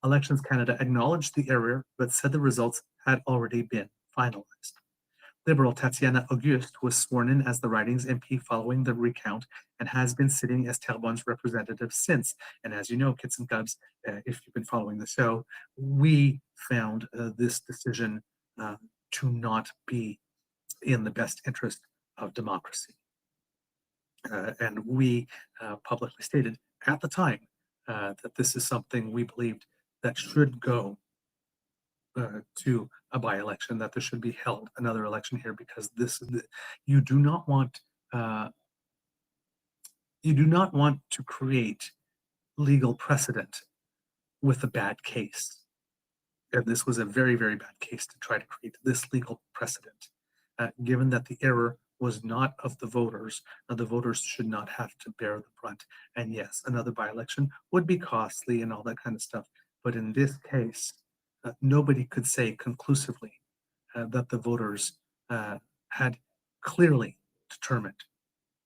Elections Canada acknowledged the error, but said the results had already been finalized. Liberal Tatiana Auguste was sworn in as the riding's MP following the recount and has been sitting as Terrebonne's representative since. And as you know, kids and cubs, if you've been following the show, we found this decision to not be in the best interest of democracy. And we publicly stated at the time that this is something we believed that should go to a by-election, that there should be held another election here, because you do not want to create legal precedent with a bad case. And this was a very, very bad case to try to create this legal precedent, given that the error was not of the voters. Now, the voters should not have to bear the brunt. And yes, another by-election would be costly and all that kind of stuff. But in this case, nobody could say conclusively that the voters had clearly determined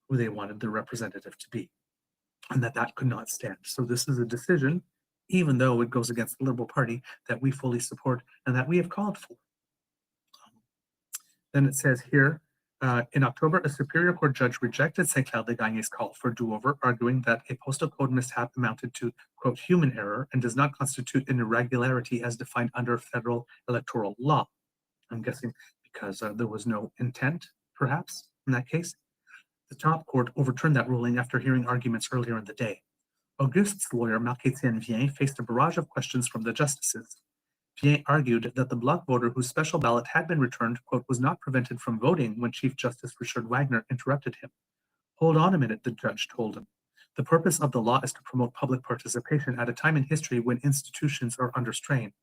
who they wanted their representative to be, and that could not stand. So this is a decision, even though it goes against the Liberal Party, that we fully support and that we have called for. Then it says here, in October, a Superior Court judge rejected St-Clair-Desgagnés' call for do-over, arguing that a postal code mishap amounted to, quote, human error and does not constitute an irregularity as defined under federal electoral law. I'm guessing because there was no intent, perhaps, in that case. The top court overturned that ruling after hearing arguments earlier in the day. Auguste's lawyer, Marc-Étienne Viens, faced a barrage of questions from the justices. Pierre argued that the Bloc voter whose special ballot had been returned, quote, was not prevented from voting when Chief Justice Richard Wagner interrupted him. Hold on a minute, the judge told him. The purpose of the law is to promote public participation at a time in history when institutions are under strain.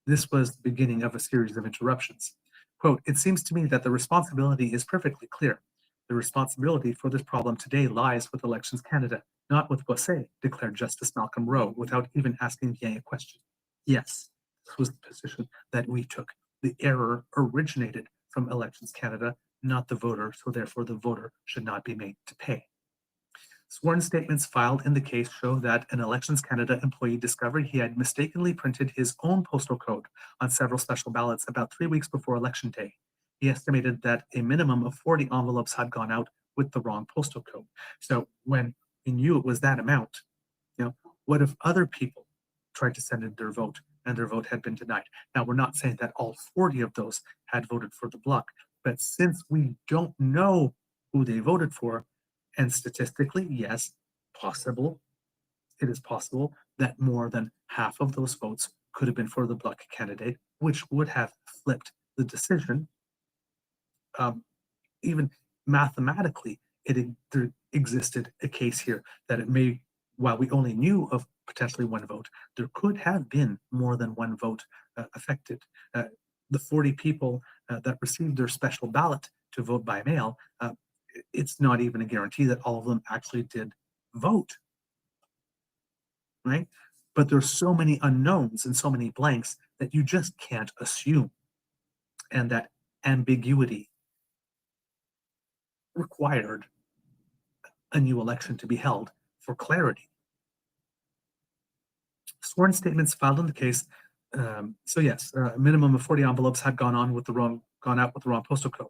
This was the beginning of a series of interruptions. Quote, it seems to me that the responsibility is perfectly clear. The responsibility for this problem today lies with Elections Canada, not with Bossé, declared Justice Malcolm Rowe without even asking Bien a question. Yes, this was the position that we took. The error originated from Elections Canada, not the voter, so therefore the voter should not be made to pay. Sworn statements filed in the case show that an Elections Canada employee discovered he had mistakenly printed his own postal code on several special ballots about 3 weeks before Election Day. He estimated that a minimum of 40 envelopes had gone out with the wrong postal code. So when we knew it was that amount, what if other people tried to send in their vote and their vote had been denied? Now, we're not saying that all 40 of those had voted for the Bloc, but since we don't know who they voted for, and statistically, yes, it is possible that more than half of those votes could have been for the Bloc candidate, which would have flipped the decision. Even mathematically, there existed a case here that it may, while we only knew of potentially one vote, there could have been more than one vote affected. The 40 people that received their special ballot to vote by mail, it's not even a guarantee that all of them actually did vote, right? But there's so many unknowns and so many blanks that you just can't assume. And that ambiguity required a new election to be held for clarity. Sworn statements filed in the case. So yes, a minimum of 40 envelopes had gone out with the wrong postal code.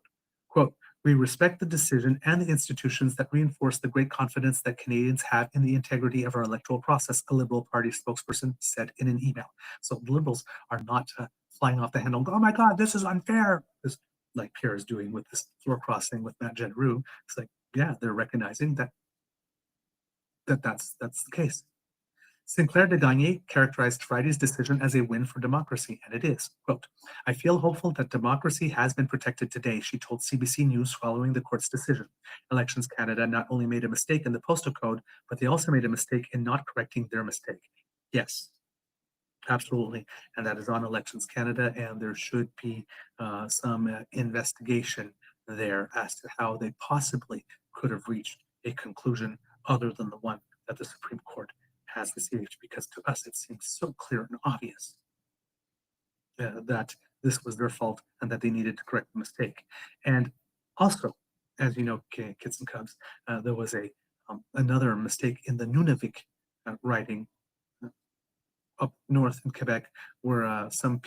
Quote, "We respect the decision and the institutions that reinforce the great confidence that Canadians have in the integrity of our electoral process," a Liberal Party spokesperson said in an email. So the Liberals are not flying off the handle and go, "Oh my God, this is unfair," this, like Pierre is doing with this floor crossing with Matt Jeneroux. It's like, yeah, they're recognizing that's the case. Sinclair de Gagné characterized Friday's decision as a win for democracy, and it is. Quote, "I feel hopeful that democracy has been protected today," she told CBC News following the court's decision. Elections Canada not only made a mistake in the postal code, but they also made a mistake in not correcting their mistake. Yes, absolutely. And that is on Elections Canada, and there should be some investigation there as to how they possibly could have reached a conclusion other than the one that the Supreme Court has received, because to us it seems so clear and obvious that this was their fault and that they needed to correct the mistake. And also, as you know, kids and cubs, there was another mistake in the Nunavik riding up north in Quebec, where some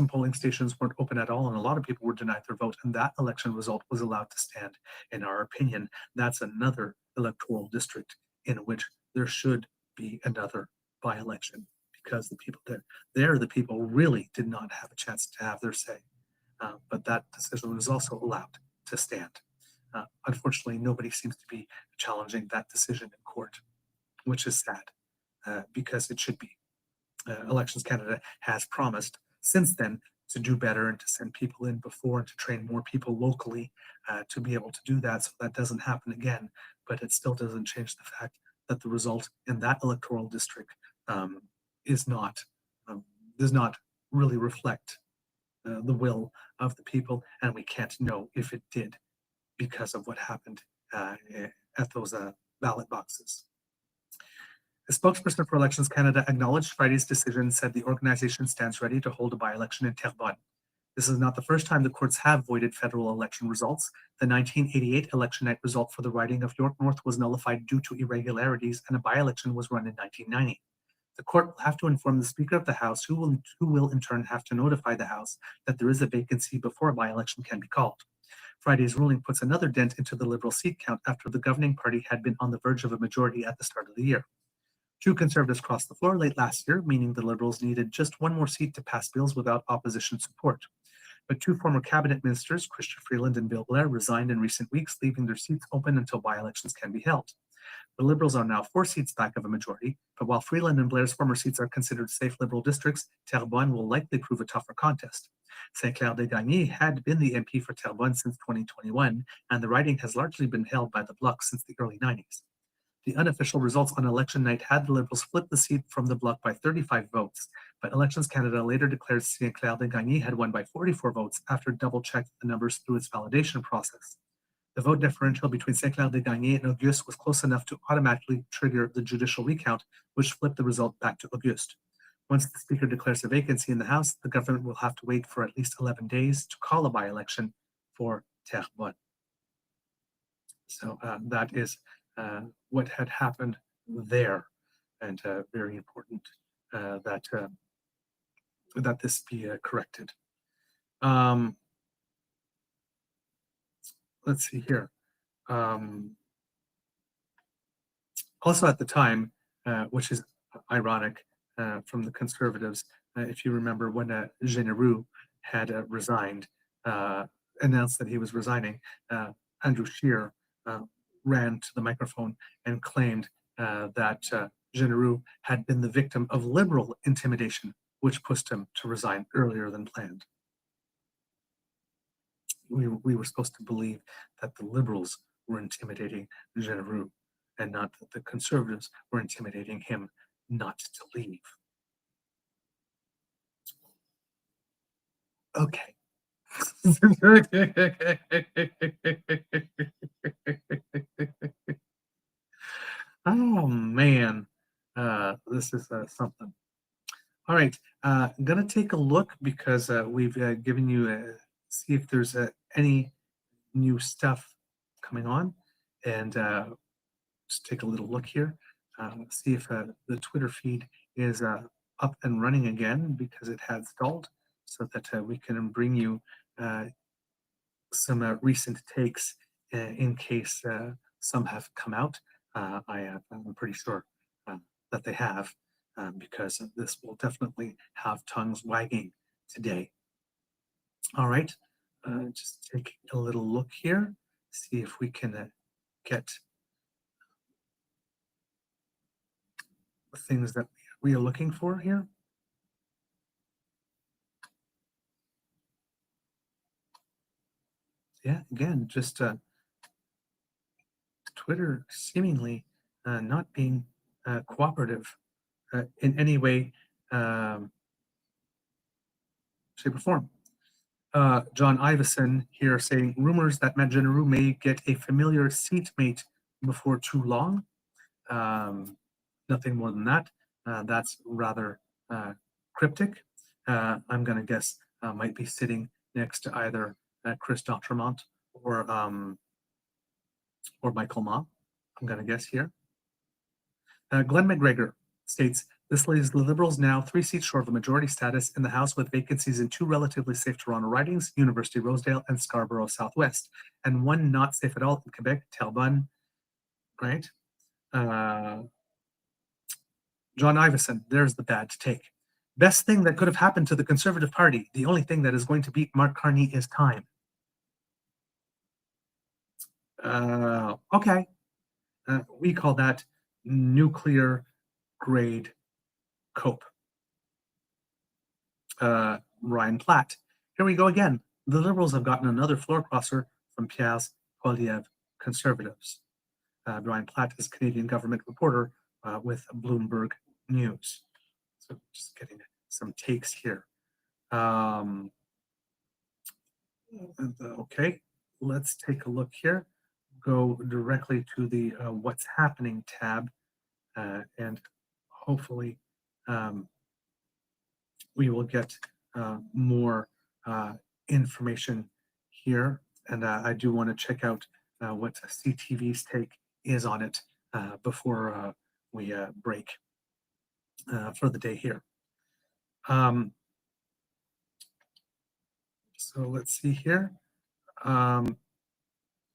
polling stations weren't open at all, and a lot of people were denied their vote, and that election result was allowed to stand. In our opinion, that's another electoral district in which there should be another by-election, because the people there, the people really did not have a chance to have their say. But that decision was also allowed to stand. Unfortunately, nobody seems to be challenging that decision in court, which is sad, because it should be. Elections Canada has promised since then to do better and to send people in before and to train more people locally to be able to do that, so that doesn't happen again. But it still doesn't change the fact that the result in that electoral district does not really reflect the will of the people, and we can't know if it did because of what happened at those ballot boxes. A spokesperson for Elections Canada acknowledged Friday's decision and said the organization stands ready to hold a by-election in Terrebonne. This is not the first time the courts have voided federal election results. The 1988 election night result for the riding of York North was nullified due to irregularities, and a by-election was run in 1990. The court will have to inform the Speaker of the House, who will in turn have to notify the House that there is a vacancy before a by-election can be called. Friday's ruling puts another dent into the Liberal seat count after the governing party had been on the verge of a majority at the start of the year. Two Conservatives crossed the floor late last year, meaning the Liberals needed just one more seat to pass bills without opposition support. But two former cabinet ministers, Chrystia Freeland and Bill Blair, resigned in recent weeks, leaving their seats open until by-elections can be held. The Liberals are now 4 seats back of a majority, but while Freeland and Blair's former seats are considered safe Liberal districts, Terrebonne will likely prove a tougher contest. Sinclair de Gagné had been the MP for Terrebonne since 2021, and the riding has largely been held by the Bloc since the early 90s. The unofficial results on election night had the Liberals flip the seat from the Bloc by 35 votes, but Elections Canada later declared Sinclair de Gagné had won by 44 votes after double-checked the numbers through its validation process. The vote differential between Sinclair de Gagné and Auguste was close enough to automatically trigger the judicial recount, which flipped the result back to Auguste. Once the Speaker declares a vacancy in the House, the government will have to wait for at least 11 days to call a by-election for Terrebonne. So that is what had happened there, and very important that this be corrected. Let's see here. Also at the time, which is ironic from the Conservatives, if you remember when Jeneroux had resigned, announced that he was resigning, Andrew Scheer ran to the microphone and claimed that Jeneroux had been the victim of Liberal intimidation, which pushed him to resign earlier than planned. we were supposed to believe that the liberals were intimidating Jeneroux and not that the conservatives were intimidating him not to leave. Okay. Oh man, this is something. All right, I'm gonna take a look because we've given you see if there's any new stuff coming on, and just take a little look here, see if the Twitter feed is up and running again because it had stalled, so that we can bring you some recent takes in case some have come out. I'm pretty sure that they have, because this will definitely have tongues wagging today. All right, just take a little look here, see if we can get the things that we are looking for here. Yeah, again, just Twitter seemingly not being cooperative in any way, shape, or form. John Iveson here saying rumors that Matt Jeneroux may get a familiar seatmate before too long. Nothing more than that. That's rather cryptic. I'm going to guess might be sitting next to either Chris D'Entremont or Michael Ma. I'm going to guess here. Glenn McGregor states, this leaves the Liberals now 3 seats short of a majority status in the House with vacancies in 2 relatively safe Toronto ridings, University Rosedale and Scarborough Southwest, and 1 not safe at all in Quebec, Terrebonne, right? John Iveson, there's the bad take. Best thing that could have happened to the Conservative Party. The only thing that is going to beat Mark Carney is time. Okay. We call that nuclear grade cope. Ryan Platt. Here we go again. The Liberals have gotten another floor crosser from Pierre's Poilièvre Conservatives. Ryan Platt is a Canadian government reporter with Bloomberg News. So just getting some takes here. Okay, let's take a look here. Go directly to the What's Happening tab, and hopefully we will get more information here. And I do want to check out what CTV's take is on it before we break for the day here. So let's see here.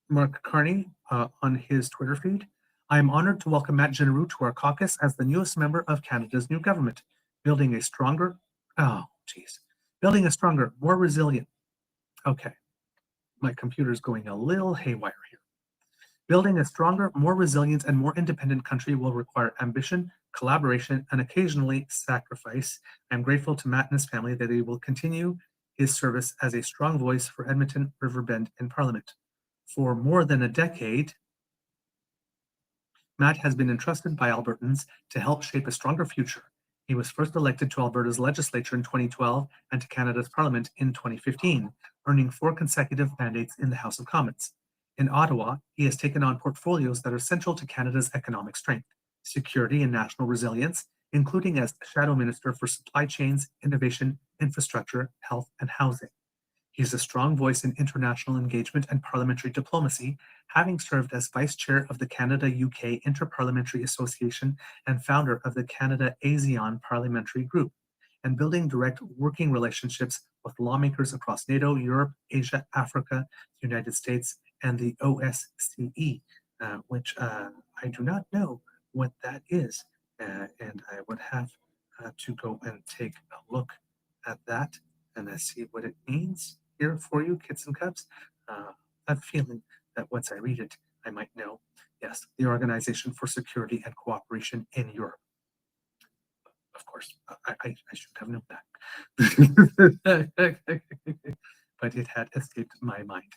Mark Carney on his Twitter feed. I am honored to welcome Matt Jeneroux to our caucus as the newest member of Canada's new government, building a stronger, more resilient. Okay, my computer's going a little haywire here. Building a stronger, more resilient, and more independent country will require ambition, collaboration, and occasionally sacrifice. I'm grateful to Matt and his family that he will continue his service as a strong voice for Edmonton Riverbend in Parliament. For more than a decade, Matt has been entrusted by Albertans to help shape a stronger future. He was first elected to Alberta's legislature in 2012 and to Canada's Parliament in 2015, earning 4 consecutive mandates in the House of Commons. In Ottawa, he has taken on portfolios that are central to Canada's economic strength, security and national resilience, including as Shadow Minister for Supply Chains, Innovation, Infrastructure, Health, and Housing. He is a strong voice in international engagement and parliamentary diplomacy, having served as Vice Chair of the Canada-UK Interparliamentary Association and founder of the Canada-ASEAN Parliamentary Group, and building direct working relationships with lawmakers across NATO, Europe, Asia, Africa, the United States, and the OSCE, which I do not know what that is, and I would have to go and take a look at that and see what it means here for you, kids and cubs. I have a feeling that once I read it, I might know. Yes, the Organization for Security and Cooperation in Europe. Of course, I should have known that. but it had escaped my mind.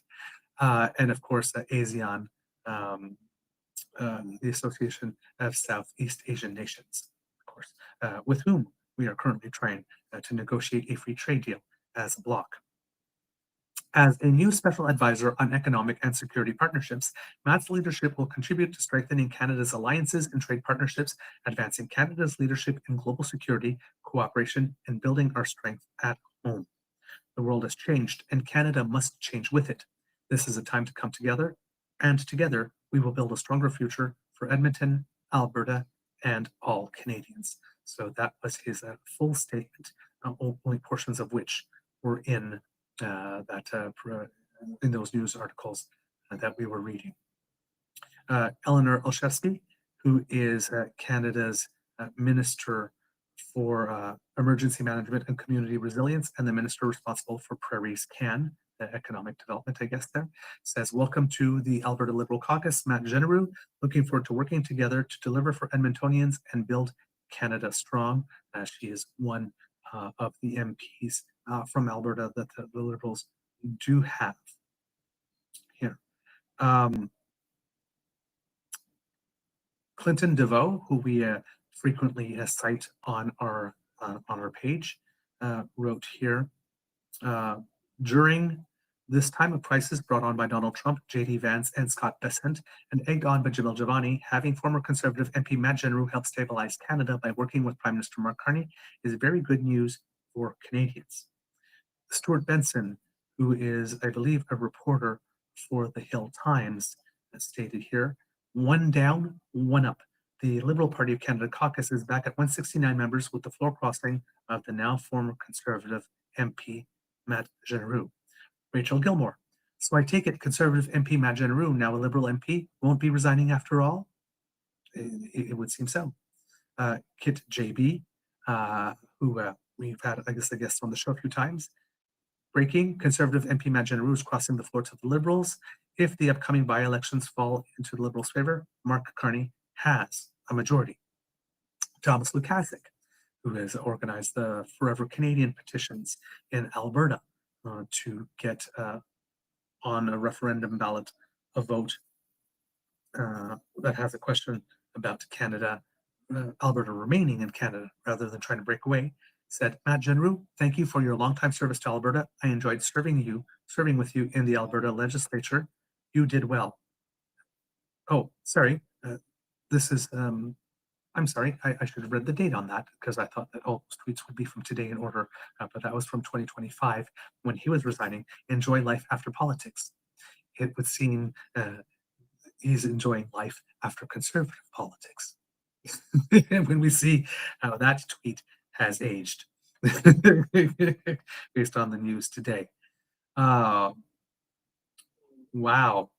And of course, ASEAN, the Association of Southeast Asian Nations, of course, with whom we are currently trying to negotiate a free trade deal as a bloc. As a new special advisor on economic and security partnerships, Matt's leadership will contribute to strengthening Canada's alliances and trade partnerships, advancing Canada's leadership in global security, cooperation, and building our strength at home. The world has changed, and Canada must change with it. This is a time to come together, and together we will build a stronger future for Edmonton, Alberta, and all Canadians. So that was his full statement, only portions of which were in in those news articles that we were reading. Eleanor Olszewski, who is Canada's Minister for Emergency Management and Community Resilience and the Minister responsible for Prairies Can, economic development, I guess there, says, welcome to the Alberta Liberal Caucus, Matt Jeneroux. Looking forward to working together to deliver for Edmontonians and build Canada strong. She is one of the MPs from Alberta that the Liberals do have here. Clinton DeVoe, who we frequently cite on our page, wrote here, during this time of crisis brought on by Donald Trump, J.D. Vance, and Scott Bessent, and egged on by Jamil Javani, having former Conservative MP Matt Jeneroux help stabilize Canada by working with Prime Minister Mark Carney is very good news for Canadians. Stuart Benson, who is, I believe, a reporter for the Hill Times, stated here, one down, one up. The Liberal Party of Canada caucus is back at 169 members with the floor crossing of the now former Conservative MP Matt Jeneroux. Rachel Gilmore. So I take it Conservative MP Matt Jeneroux, now a Liberal MP, won't be resigning after all? It would seem so. Kit JB, who we've had, I guess, a guest on the show a few times. Breaking, Conservative MP Matt Jeneroux is crossing the floor to the Liberals. If the upcoming by-elections fall into the Liberals' favor, Mark Carney has a majority. Thomas Lukasik, who has organized the Forever Canadian petitions in Alberta to get on a referendum ballot a vote that has a question about Canada, Alberta remaining in Canada rather than trying to break away, said, Matt Jeneroux, thank you for your longtime service to Alberta. I enjoyed serving with you in the Alberta legislature. You did well. Oh, sorry. This is, I'm sorry, I should have read the date on that because I thought that all those tweets would be from today in order, but that was from 2025 when he was resigning. Enjoy life after politics. It would seem he's enjoying life after conservative politics. When we see how that tweet has aged based on the news today. Wow.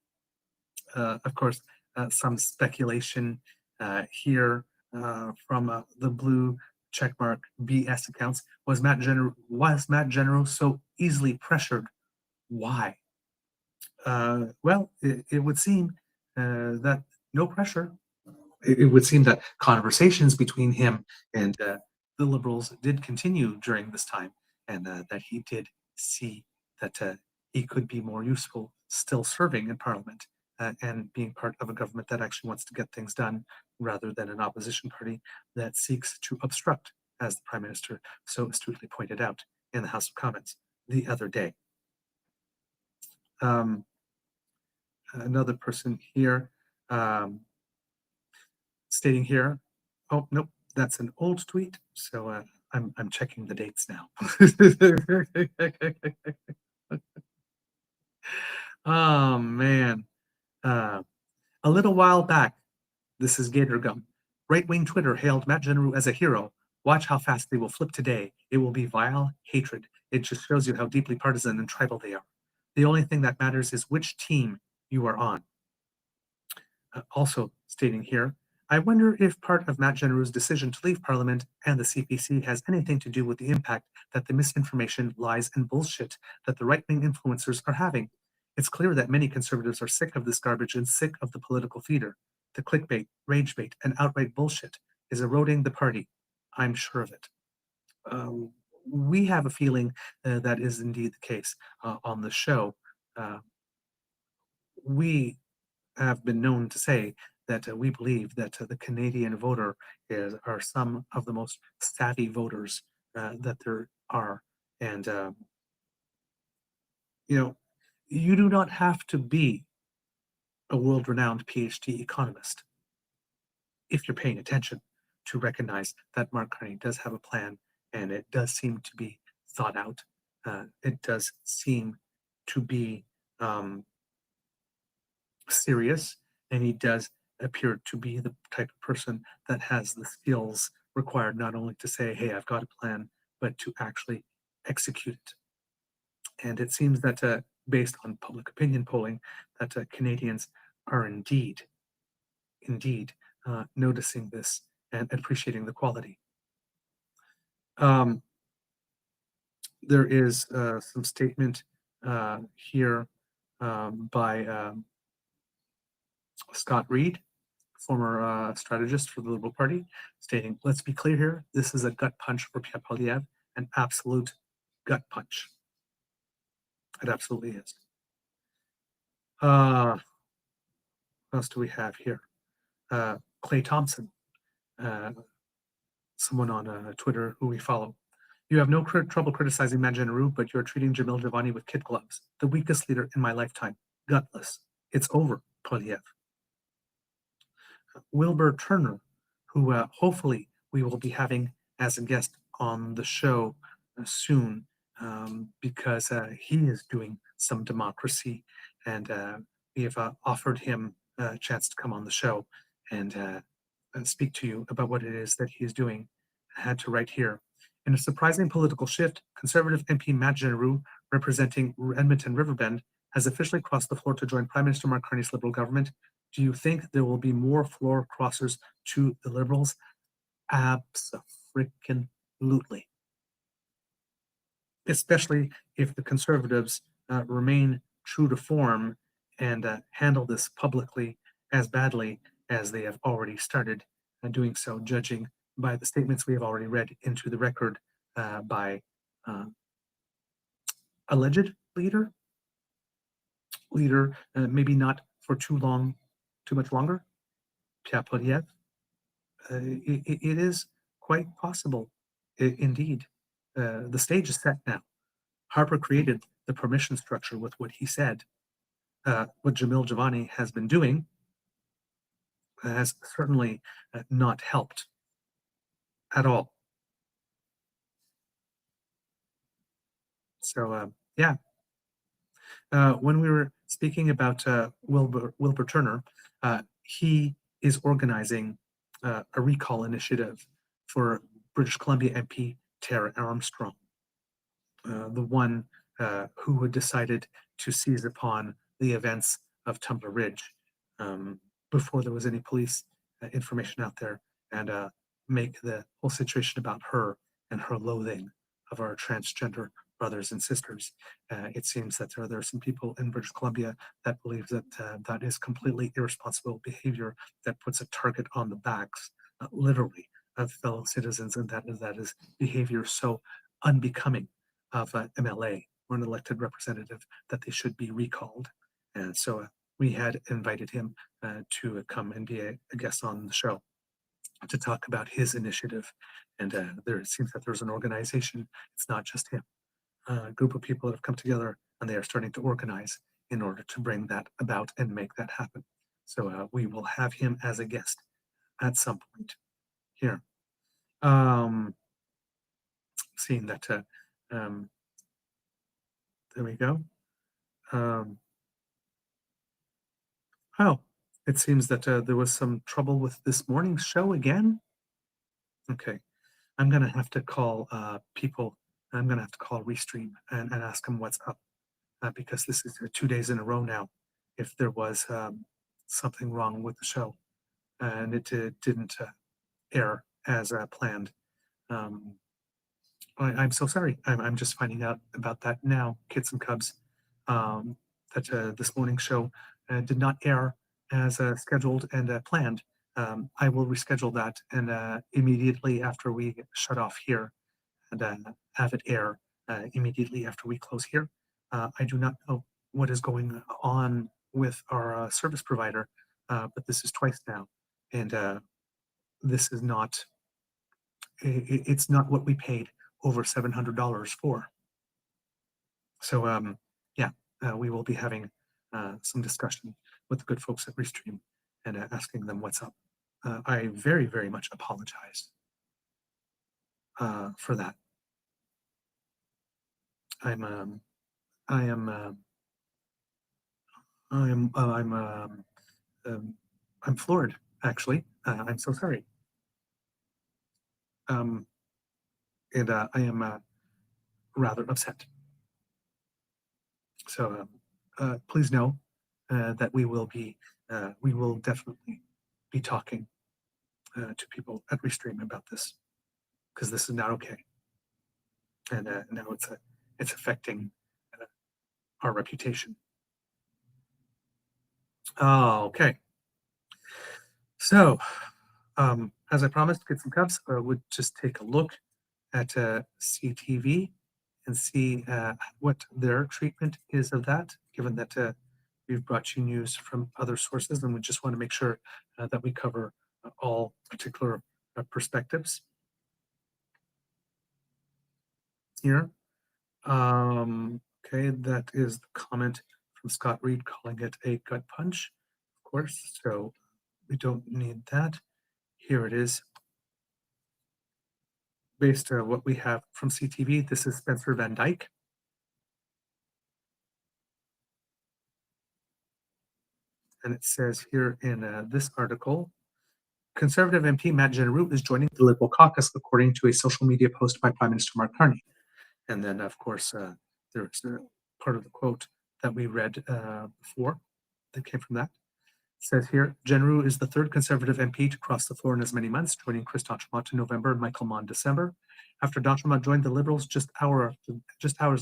Of course, some speculation here from the blue checkmark BS accounts. Was Matt Jeneroux so easily pressured? Why? Well, it would seem that no pressure. It would seem that conversations between him and the Liberals did continue during this time, and that he did see that he could be more useful still serving in Parliament and being part of a government that actually wants to get things done rather than an opposition party that seeks to obstruct, as the Prime Minister so astutely pointed out in the House of Commons the other day. Another person here stating here, oh, nope, that's an old tweet, so I'm checking the dates now. Oh, man. A little while back, this is Gator Gum. Right-wing Twitter hailed Matt Jeneroux as a hero. Watch how fast they will flip today. It will be vile hatred. It just shows you how deeply partisan and tribal they are. The only thing that matters is which team you are on. Also stating here, I wonder if part of Matt Jeneroux's decision to leave Parliament and the CPC has anything to do with the impact that the misinformation, lies, and bullshit that the right-wing influencers are having. It's clear that many Conservatives are sick of this garbage and sick of the political theater. The clickbait, rage bait, and outright bullshit is eroding the party. I'm sure of it. we have a feeling that is indeed the case on the show. We have been known to say that we believe that the Canadian voter are some of the most savvy voters that there are. And, you do not have to be a world-renowned PhD economist if you're paying attention to recognize that Mark Carney does have a plan, and it does seem to be thought out. It does seem to be serious, and he does appear to be the type of person that has the skills required not only to say, hey, I've got a plan, but to actually execute it. And it seems that based on public opinion polling, that Canadians are indeed noticing this and appreciating the quality. There is some statement here by Scott Reed, former strategist for the Liberal Party, stating, let's be clear here, this is a gut punch for Pierre Poilièvre, an absolute gut punch. It absolutely is. What else do we have here? Clay Thompson, someone on Twitter who we follow. You have no trouble criticizing Matt Jeneroux, but you're treating Jamil Javani with kid gloves. The weakest leader in my lifetime. Gutless. It's over, Poilièvre. Wilbur Turner, who hopefully we will be having as a guest on the show soon, because he is doing some democracy, and we have offered him a chance to come on the show and speak to you about what it is that he is doing. I had to write here. In a surprising political shift, Conservative MP Matt Jeneroux, representing Edmonton Riverbend, has officially crossed the floor to join Prime Minister Mark Carney's Liberal government. Do you think there will be more floor crossers to the Liberals? Abso-freaking-lutely. Especially if the Conservatives remain true to form and handle this publicly as badly as they have already started doing so, judging by the statements we have already read into the record by alleged leader, maybe not for too much longer, Pierre Poilièvre. It is quite possible, indeed. The stage is set now. Harper created the permission structure with what he said. What Jamil Javani has been doing has certainly not helped at all. So, yeah. When we were speaking about Wilbur Turner, he is organizing a recall initiative for British Columbia MP Tara Armstrong, the one who had decided to seize upon the events of Tumbler Ridge before there was any police information out there, and make the whole situation about her and her loathing of our transgender brothers and sisters. It seems that there are some people in British Columbia that believe that that is completely irresponsible behavior that puts a target on the backs, literally, of fellow citizens, and that is behavior so unbecoming of MLA or an elected representative that they should be recalled. And so we had invited him to come and be a guest on the show to talk about his initiative. And it seems that there's an organization. It's not just him. A group of people that have come together, and they are starting to organize in order to bring that about and make that happen. So we will have him as a guest at some point here. Seeing that, there we go. Oh, it seems that there was some trouble with this morning's show again. Okay, I'm going to have to call people. I'm going to have to call Restream and ask them what's up, because this is 2 days in a row now. If there was something wrong with the show and it didn't air as planned, I'm so sorry. I'm just finding out about that now, kids and cubs, that this morning's show did not air as scheduled and planned. I will reschedule that, and immediately after we shut off here, and have it air immediately after we close here. I do not know what is going on with our service provider, but this is twice now, and this is not, it's not what we paid over $700 for. So yeah, we will be having some discussion with the good folks at Restream and asking them what's up. I very, very much apologize for that. I'm floored, actually. I'm so sorry. And I am rather upset. So please know that we will definitely be talking to people at Restream about this, because this is not okay. And now it's affecting our reputation. Oh, okay. So, as I promised, get some cups. I would just take a look at CTV and see what their treatment is of that, given that we've brought you news from other sources, and we just want to make sure that we cover all particular perspectives here. Okay, that is the comment from Scott Reed calling it a gut punch, of course, so we don't need that. Here it is. Based on what we have from CTV, this is Spencer Van Dyke. And it says here in this article, Conservative MP Matt Jeneroux is joining the Liberal caucus, according to a social media post by Prime Minister Mark Carney. And then, of course, there's part of the quote that we read before that came from that. It says here, Jeneroux is the third Conservative MP to cross the floor in as many months, joining Chris d'Entremont in November and Michael Mann in December. After d'Entremont joined the Liberals just hours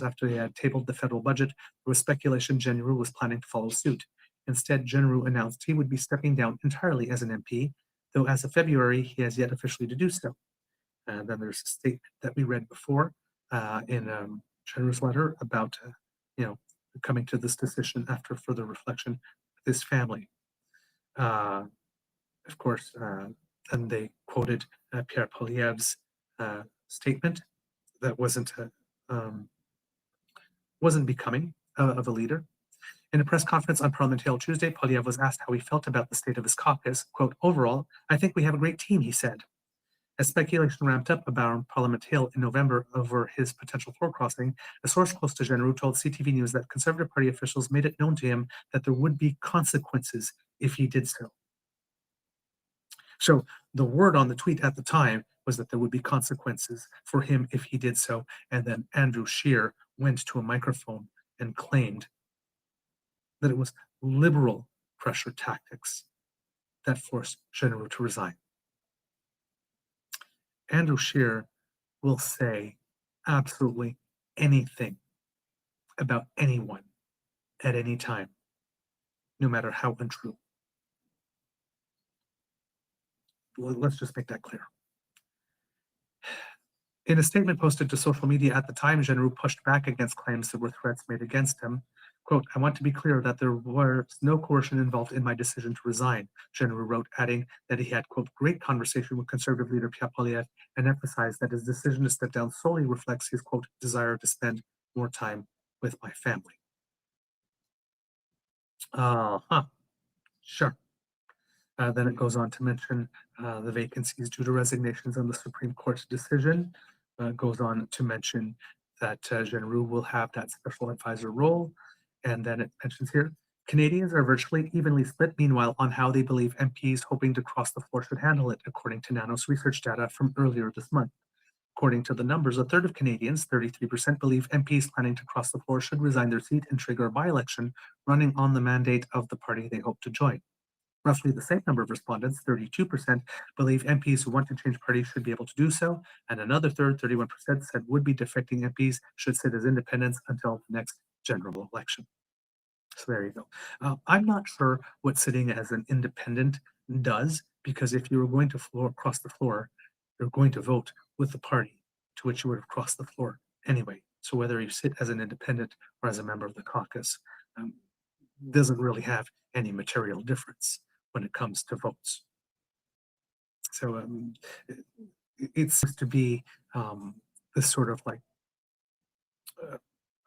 after they had tabled the federal budget, there was speculation Jeneroux was planning to follow suit. Instead, Jeneroux announced he would be stepping down entirely as an MP, though as of February, he has yet officially to do so. And then there's a statement that we read before in Jeneroux's letter about, coming to this decision after further reflection with his family. Of course, and they quoted Pierre Poilièvre's statement that wasn't becoming of a leader. In a press conference on Parliament Hill Tuesday, Poilièvre was asked how he felt about the state of his caucus. Quote, overall, I think we have a great team, he said. As speculation ramped up about Parliament Hill in November over his potential floor crossing, a source close to Jeneroux told CTV News that Conservative Party officials made it known to him that there would be consequences if he did so. So the word on the tweet at the time was that there would be consequences for him if he did so. And then Andrew Scheer went to a microphone and claimed that it was liberal pressure tactics that forced Jeneroux to resign. Andrew Scheer will say absolutely anything about anyone at any time, no matter how untrue. Let's just make that clear. In a statement posted to social media at the time, Jeneroux pushed back against claims that were threats made against him. Quote, I want to be clear that there was no coercion involved in my decision to resign, Jeneroux wrote, adding that he had, quote, great conversation with Conservative leader Pierre Poilièvre and emphasized that his decision to step down solely reflects his, quote, desire to spend more time with my family. Sure. Then it goes on to mention the vacancies due to resignations on the Supreme Court's decision. Goes on to mention that Jeneroux will have that special advisor role. And then it mentions here, Canadians are virtually evenly split, meanwhile, on how they believe MPs hoping to cross the floor should handle it, according to Nanos research data from earlier this month. According to the numbers, a third of Canadians, 33%, believe MPs planning to cross the floor should resign their seat and trigger a by-election running on the mandate of the party they hope to join. Roughly the same number of respondents, 32%, believe MPs who want to change parties should be able to do so, and another third, 31%, said would-be defecting MPs should sit as independents until the next general election. So there you go. I'm not sure what sitting as an independent does, because if you were going to cross the floor, you're going to vote with the party. to which you would have crossed the floor anyway. So whether you sit as an independent or as a member of the caucus doesn't really have any material difference when it comes to votes. So it seems to be this sort of like,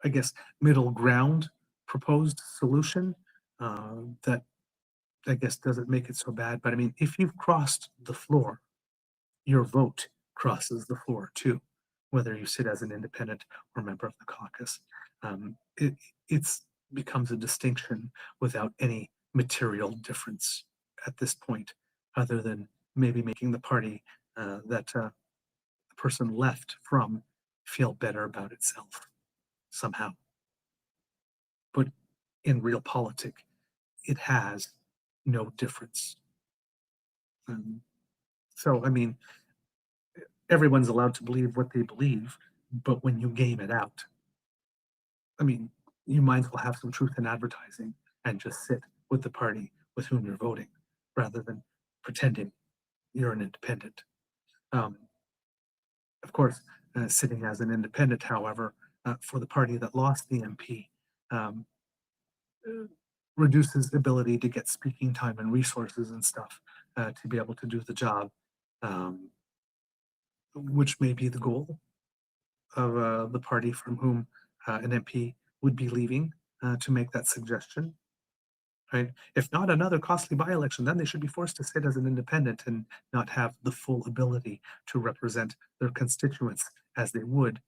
I guess, middle ground proposed solution that I guess doesn't make it so bad. But I mean, if you've crossed the floor, your vote crosses the floor too, whether you sit as an independent or member of the caucus. It becomes a distinction without any material difference at this point, other than maybe making the party that the person left from feel better about itself somehow. But in real politics, it has no difference. So, I mean, everyone's allowed to believe what they believe, but when you game it out, I mean, you might as well have some truth in advertising and just sit with the party with whom you're voting rather than pretending you're an independent. Of course, sitting as an independent, however, for the party that lost the MP, reduces ability to get speaking time and resources and stuff to be able to do the job, which may be the goal of the party from whom an MP would be leaving to make that suggestion. Right? If not another costly by-election, then they should be forced to sit as an independent and not have the full ability to represent their constituents as they would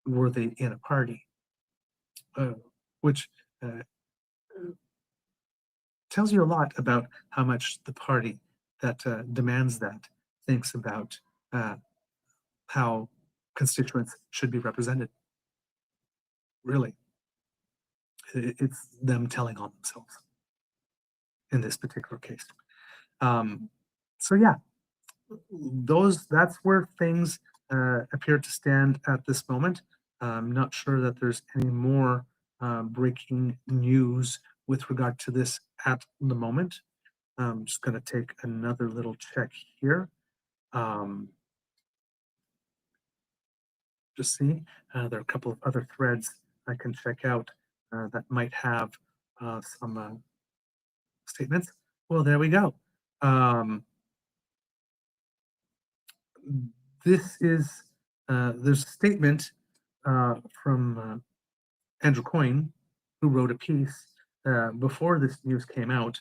were they in a party, which tells you a lot about how much the party that demands that thinks about how constituents should be represented. Really, it's them telling on themselves in this particular case. So yeah, that's where things appear to stand at this moment. I'm not sure that there's any more breaking news with regard to this at the moment. I'm just going to take another little check here. Just see, there are a couple of other threads I can check out that might have some statements. Well, there we go. This is, there's a statement from Andrew Coyne, who wrote a piece before this news came out,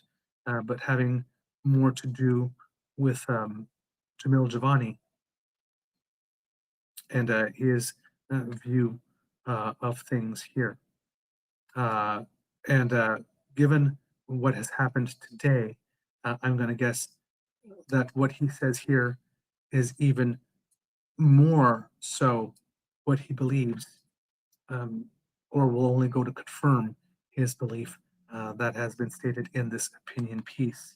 but having more to do with Jamil Javani and his view of things here. And given what has happened today, I'm going to guess that what he says here is even more so what he believes, or will only go to confirm his belief that has been stated in this opinion piece,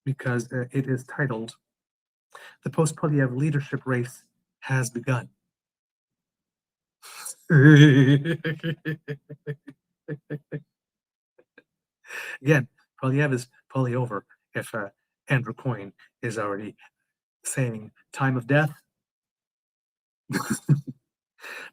because it is titled, "The Post-Poilièvre Leadership Race Has Begun." Again, Poilièvre is Poilièvre if Andrew Coyne is already saying time of death.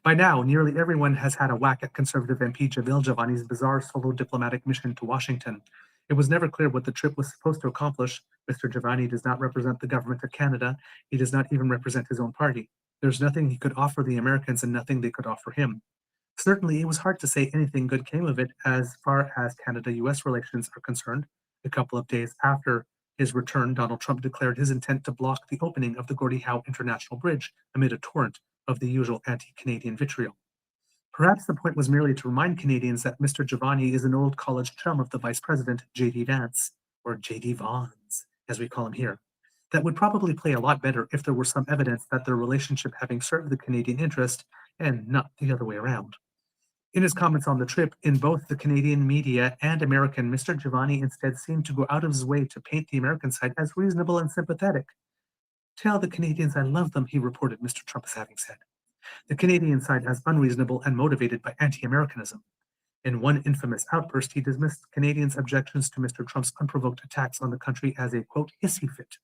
By now, nearly everyone has had a whack at Conservative MP Jamil Javani's bizarre solo diplomatic mission to Washington. It was never clear what the trip was supposed to accomplish. Mr. Javani does not represent the government of Canada. He does not even represent his own party. There's nothing he could offer the Americans and nothing they could offer him. Certainly, it was hard to say anything good came of it as far as Canada-US relations are concerned. A couple of days after his return, Donald Trump declared his intent to block the opening of the Gordie Howe International Bridge amid a torrent of the usual anti-Canadian vitriol. Perhaps the point was merely to remind Canadians that Mr. Javani is an old college chum of the Vice President, J.D. Vance, or J.D. Vance, as we call him here. That would probably play a lot better if there were some evidence that their relationship having served the Canadian interest and not the other way around. In his comments on the trip, in both the Canadian media and American, Mr. Javani instead seemed to go out of his way to paint the American side as reasonable and sympathetic. "Tell the Canadians I love them," he reported Mr. Trump as having said. "The Canadian side as unreasonable and motivated by anti-Americanism." In one infamous outburst, he dismissed Canadians' objections to Mr. Trump's unprovoked attacks on the country as a, quote, hissy fit.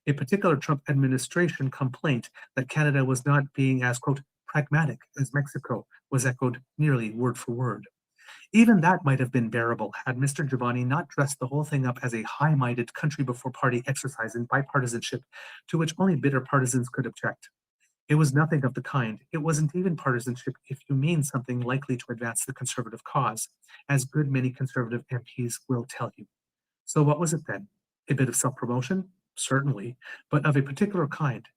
a particular Trump administration complaint that Canada was not being as, quote, pragmatic as Mexico was echoed nearly word for word. Even that might have been bearable had Mr. Giovanni not dressed the whole thing up as a high-minded country-before-party exercise in bipartisanship to which only bitter partisans could object. It was nothing of the kind. It wasn't even partisanship if you mean something likely to advance the Conservative cause, as good many Conservative MPs will tell you. So what was it then? A bit of self-promotion? Certainly, but of a particular kind.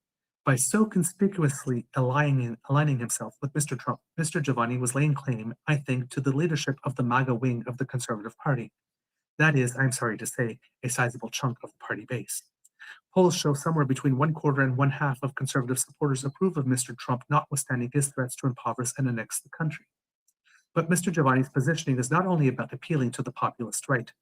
By so conspicuously aligning himself with Mr. Trump, Mr. Giovanni was laying claim, I think, to the leadership of the MAGA wing of the Conservative Party. That is, I'm sorry to say, a sizable chunk of the party base. Polls show somewhere between 1/4 and 1/2 of Conservative supporters approve of Mr. Trump, notwithstanding his threats to impoverish and annex the country. But Mr. Giovanni's positioning is not only about appealing to the populist right.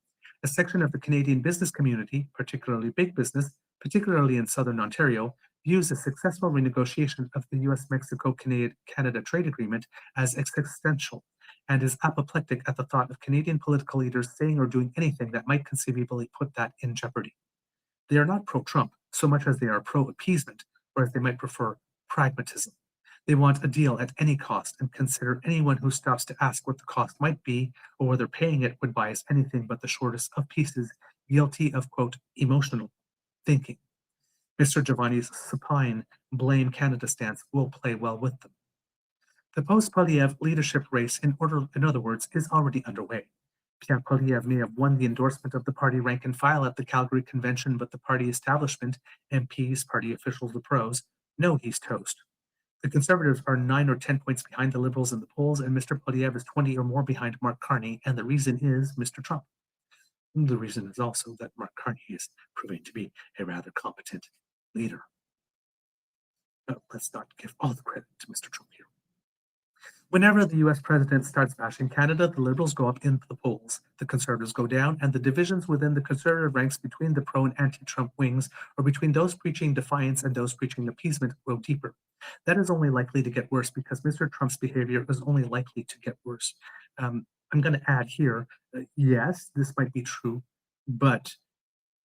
A section of the Canadian business community, particularly big business, particularly in southern Ontario, views a successful renegotiation of the US-Mexico-Canada trade agreement as existential and is apoplectic at the thought of Canadian political leaders saying or doing anything that might conceivably put that in jeopardy. They are not pro-Trump so much as they are pro-appeasement, or as they might prefer, pragmatism. They want a deal at any cost and consider anyone who stops to ask what the cost might be or whether paying it would buy us anything but the shortest of pieces, guilty of, quote, emotional thinking. Mr. Giovanni's supine blame Canada stance will play well with them. The post-Poilièvre leadership race, in other words, is already underway. Pierre Poilièvre may have won the endorsement of the party rank and file at the Calgary convention, but the party establishment, MPs, party officials, the pros, know he's toast. The Conservatives are 9 or 10 points behind the Liberals in the polls, and Mr. Poilièvre is 20 or more behind Mark Carney, and the reason is Mr. Trump. The reason is also that Mark Carney is proving to be a rather competent leader. But let's not give all the credit to Mr. Trump here. Whenever the US president starts bashing Canada, the Liberals go up in the polls, the Conservatives go down, and the divisions within the Conservative ranks between the pro and anti-Trump wings, or between those preaching defiance and those preaching appeasement, grow deeper. That is only likely to get worse because Mr. Trump's behavior is only likely to get worse. I'm going to add here, yes, this might be true, but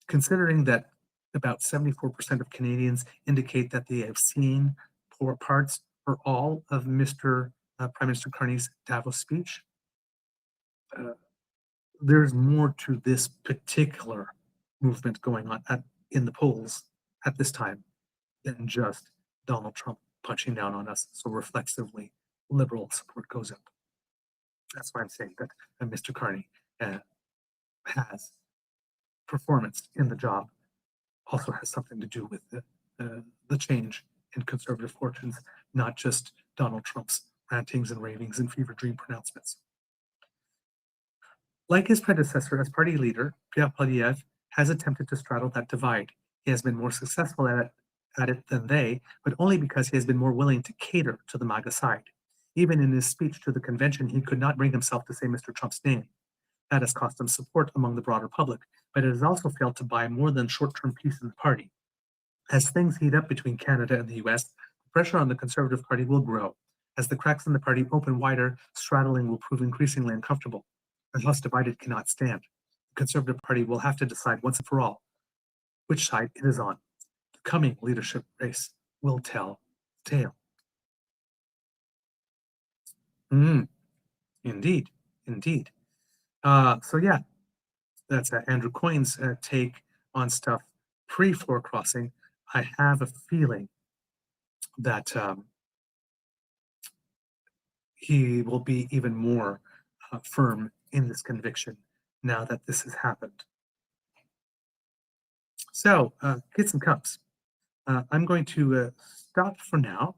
considering that about 74% of Canadians indicate that they have seen poor parts or all of Mr. Prime Minister Carney's Davos speech, there's more to this particular movement going on in the polls at this time than just Donald Trump punching down on us so reflexively Liberal support goes up. That's why I'm saying that Mr. Carney has performance in the job also has something to do with the change in Conservative fortunes, not just Donald Trump's rantings and ravings and fever dream pronouncements. Like his predecessor as party leader, Pierre Poilièvre has attempted to straddle that divide. He has been more successful at it than they, but only because he has been more willing to cater to the MAGA side. Even in his speech to the convention, he could not bring himself to say Mr. Trump's name. That has cost him support among the broader public, but it has also failed to buy more than short-term peace in the party. As things heat up between Canada and the US, the pressure on the Conservative Party will grow. As the cracks in the party open wider, straddling will prove increasingly uncomfortable. A house divided cannot stand. The Conservative Party will have to decide once and for all which side it is on. The coming leadership race will tell the tale. Indeed, indeed. So yeah, that's Andrew Coyne's take on stuff pre-floor crossing. I have a feeling that he will be even more firm in this conviction now that this has happened. So, kids and cups, I'm going to stop for now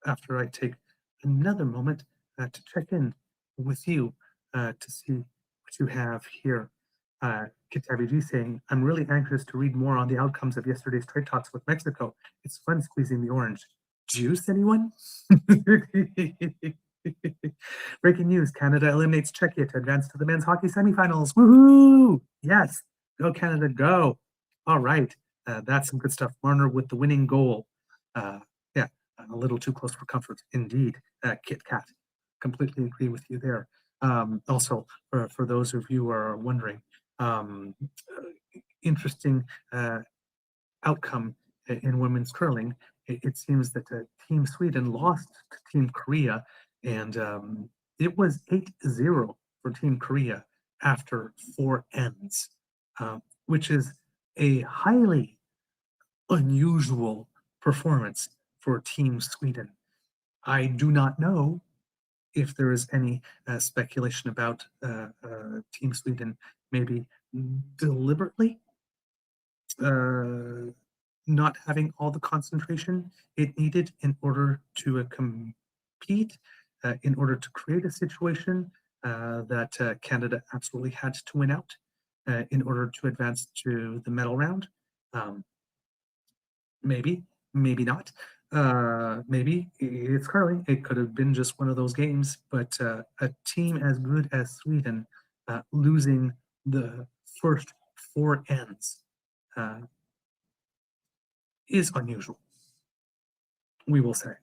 after I take another moment to check in with you to see what you have here. Kitabi G saying, I'm really anxious to read more on the outcomes of yesterday's trade talks with Mexico. It's fun squeezing the orange. Juice, anyone? Breaking news, Canada eliminates Czechia to advance to the men's hockey semifinals. Woohoo! Yes, go Canada, go. All right, that's some good stuff. Marner with the winning goal. Yeah, a little too close for comfort, indeed. Kit Kat, completely agree with you there. Also, for those of you who are wondering, interesting outcome in women's curling. It seems that Team Sweden lost to Team Korea, and it was 8-0 for Team Korea after 4 ends, which is a highly unusual performance for Team Sweden. I do not know if there is any speculation about Team Sweden maybe deliberately not having all the concentration it needed in order to compete, in order to create a situation that Canada absolutely had to win out in order to advance to the medal round. Um, maybe, maybe not. Maybe it's curling. It could have been just one of those games, but a team as good as Sweden losing the first 4 ends is unusual, we will say.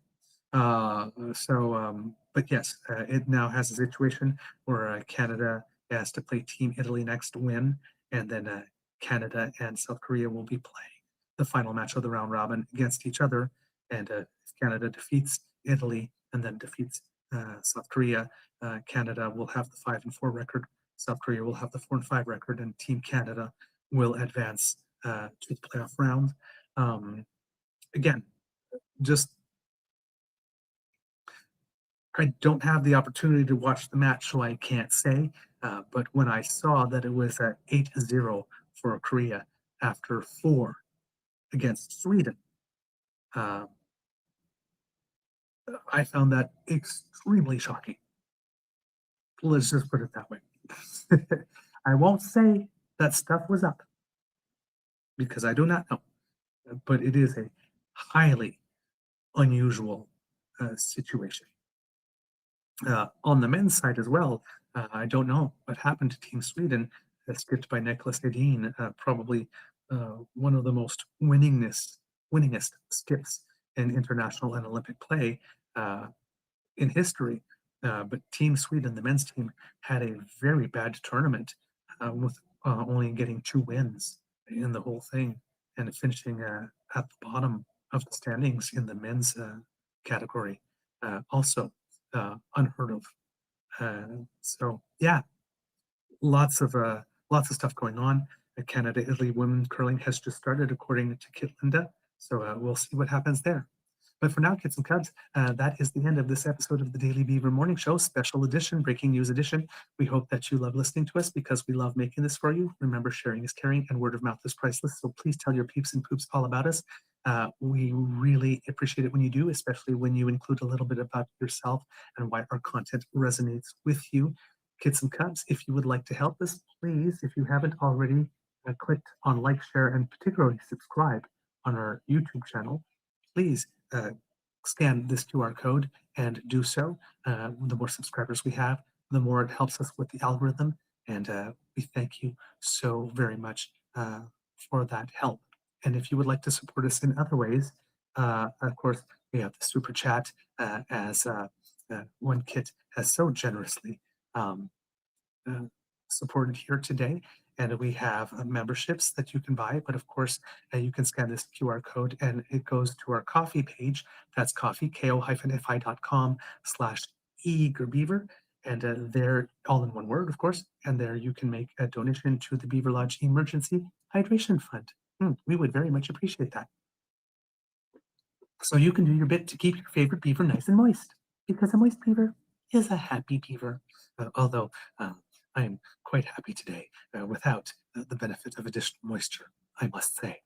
But yes, it now has a situation where Canada has to play Team Italy next to win, and then Canada and South Korea will be playing the final match of the round robin against each other. And if Canada defeats Italy and then defeats South Korea, Canada will have the 5-4 record. South Korea will have the 4-5 record, and Team Canada will advance to the playoff round. Again, just I don't have the opportunity to watch the match, so I can't say. But when I saw that it was 8-0 for Korea after 4 against Sweden, I found that extremely shocking. Let's just put it that way. I won't say that stuff was up because I do not know, but it is a highly unusual situation. On the men's side as well, I don't know what happened to Team Sweden, skipped by Nicholas Edin, probably one of the most winningest skips in international and Olympic play in history. But Team Sweden, the men's team, had a very bad tournament with only getting 2 wins in the whole thing and finishing at the bottom of the standings in the men's category. Also, unheard of. So yeah, lots of stuff going on. Canada Italy women's curling has just started, according to Kit Linda. So we'll see what happens there. But for now, kids and cubs, that is the end of this episode of the Daily Beaver Morning Show, special edition, breaking news edition. We hope that you love listening to us because we love making this for you. Remember, sharing is caring and word of mouth is priceless. So please tell your peeps and poops all about us. We really appreciate it when you do, especially when you include a little bit about yourself and why our content resonates with you. Kids and cubs, if you would like to help us, please, if you haven't already, clicked on like, share, and particularly subscribe on our YouTube channel, please scan this QR code and do so. The more subscribers we have, the more it helps us with the algorithm. And we thank you so very much for that help. And if you would like to support us in other ways, of course, we have the super chat as one kit has so generously supported here today. And we have memberships that you can buy, but of course, you can scan this QR code and it goes to our coffee page. That's coffee, ko-fi.com/eagerbeaver. And there, all in one word, of course, and there you can make a donation to the Beaver Lodge Emergency Hydration Fund. We would very much appreciate that. So you can do your bit to keep your favorite beaver nice and moist, because a moist beaver is a happy beaver. Although I am quite happy today without the benefit of additional moisture, I must say.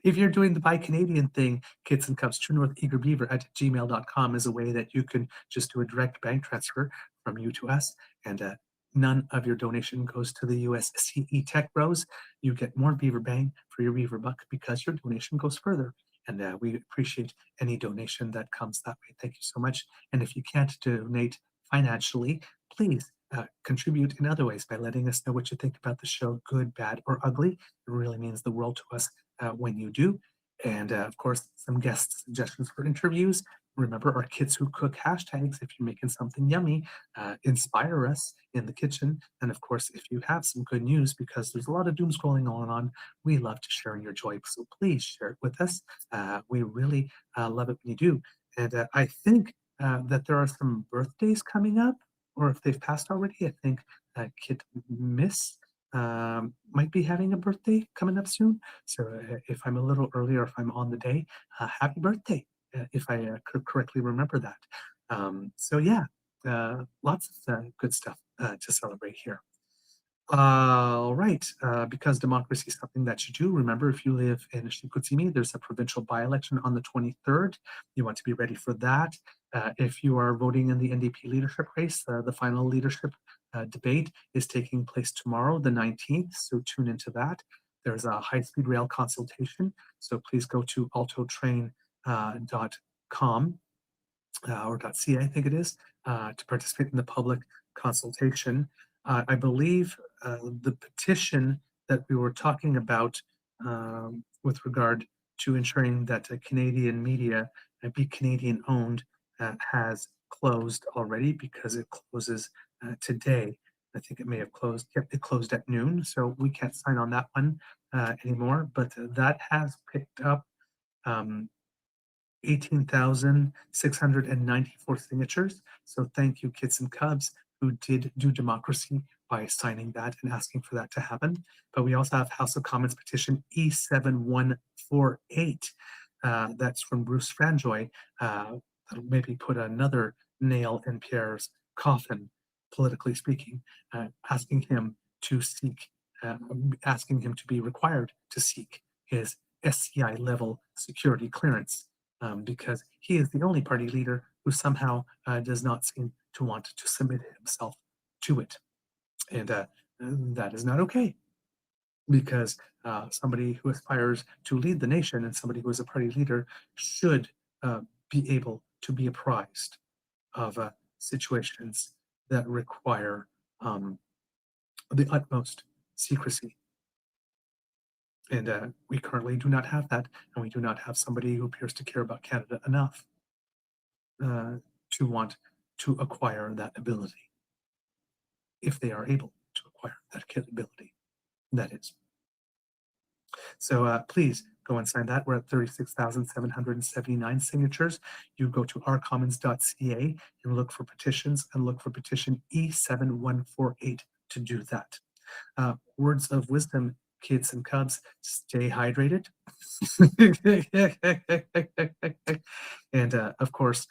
If you're doing the Buy Canadian thing, Kids and Cubs, truenortheagerbeaver at gmail.com is a way that you can just do a direct bank transfer from you to us, and none of your donation goes to the US CE Tech Bros. You get more beaver bang for your beaver buck because your donation goes further. And we appreciate any donation that comes that way. Thank you so much. And if you can't donate financially, please contribute in other ways by letting us know what you think about the show, good, bad, or ugly. It really means the world to us when you do. And of course, some guest suggestions for interviews. remember our Kids Who Cook hashtags. If you're making something yummy, inspire us in the kitchen. And of course, if you have some good news, because there's a lot of doom scrolling going on, we love to share in your joy. So please share it with us. We really love it when you do. And I think that there are some birthdays coming up, or if they've passed already, I think Kid Miss might be having a birthday coming up soon. So if I'm a little earlier, if I'm on the day, happy birthday, if I could correctly remember that. So yeah, lots of good stuff to celebrate here. All right, because democracy is something that you do. Remember, if you live in Chicoutimi, there's a provincial by-election on the 23rd. You want to be ready for that. If you are voting in the NDP leadership race, the final leadership debate is taking place tomorrow, the 19th, so tune into that. There's a high-speed rail consultation, so please go to altotrain.com or .ca, I think it is, to participate in the public consultation. I believe the petition that we were talking about with regard to ensuring that Canadian media be Canadian owned has closed already, because it closes today. I think it may have closed. Yep, it closed at noon, so we can't sign on that one anymore. But that has picked up 18,694 signatures. So thank you, Kids and Cubs, who did do democracy by signing that and asking for that to happen. But we also have House of Commons petition E7148. That's from Bruce Franjoy. That'll maybe put another nail in Pierre's coffin, politically speaking, asking him to seek, asking him to be required to seek his SCI level security clearance. Because he is the only party leader who somehow does not seem to want to submit himself to it. And that is not okay, because somebody who aspires to lead the nation and somebody who is a party leader should be able to be apprised of situations that require the utmost secrecy. And we currently do not have that, and we do not have somebody who appears to care about Canada enough to want to acquire that ability, if they are able to acquire that ability, that is. So please go and sign that. We're at 36,779 signatures. You go to rcommons.ca and look for petitions, and look for petition E7148 to do that. Words of wisdom, Kids and Cubs: stay hydrated. And of course,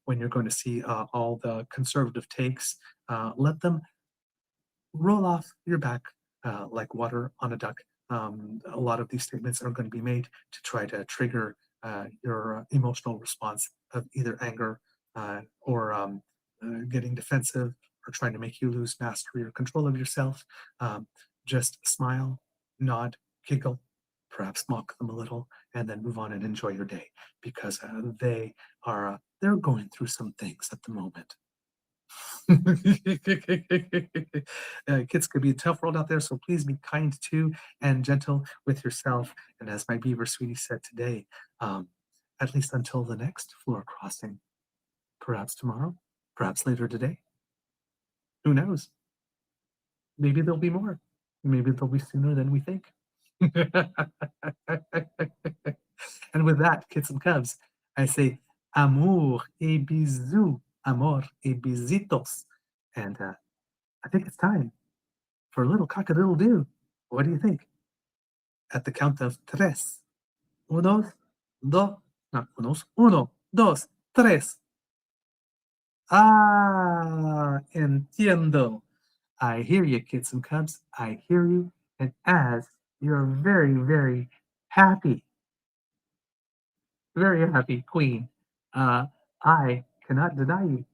when you're going to see all the conservative takes, let them roll off your back like water on a duck. A lot of these statements are going to be made to try to trigger your emotional response of either anger or getting defensive, or trying to make you lose mastery or control of yourself. Just smile, nod, giggle, perhaps mock them a little, and then move on and enjoy your day, because they're going through some things at the moment. Kids could be a tough world out there, so please be kind to and gentle with yourself. And as my Beaver sweetie said today, at least until the next floor crossing, perhaps tomorrow, perhaps later today. Who knows? Maybe there'll be more. Maybe they'll be sooner than we think. And with that, Kids and Cubs, I say amour et bisous, amor et bisitos. And I think it's time for a little cock-a-doodle-doo. What do you think? At the count of tres. Uno, dos, not unos, uno, dos, tres. Ah, entiendo. I hear you, Kids and Cubs. I hear you. And as you're very, very happy queen, I cannot deny you.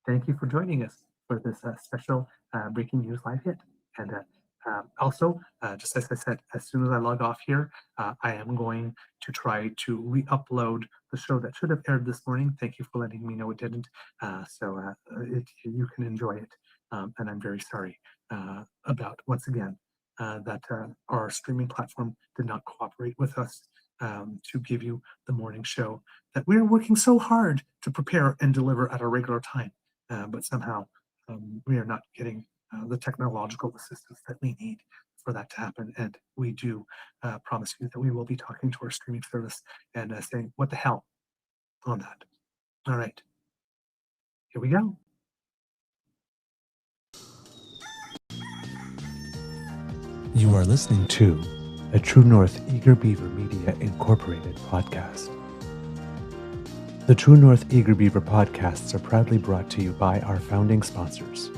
Thank you for joining us for this special breaking news live hit. And also, just as I said, as soon as I log off here, I am going to try to re-upload the show that should have aired this morning. Thank you for letting me know it didn't. So you can enjoy it. And I'm very sorry about, once again, that our streaming platform did not cooperate with us. to give you the morning show that we are working so hard to prepare and deliver at a regular time. But somehow we are not getting the technological assistance that we need for that to happen. And we do promise you that we will be talking to our streaming service and saying, what the hell on that. All right, here we go. You are listening to a True North Eager Beaver Media Incorporated podcast. The True North Eager Beaver podcasts are proudly brought to you by our founding sponsors,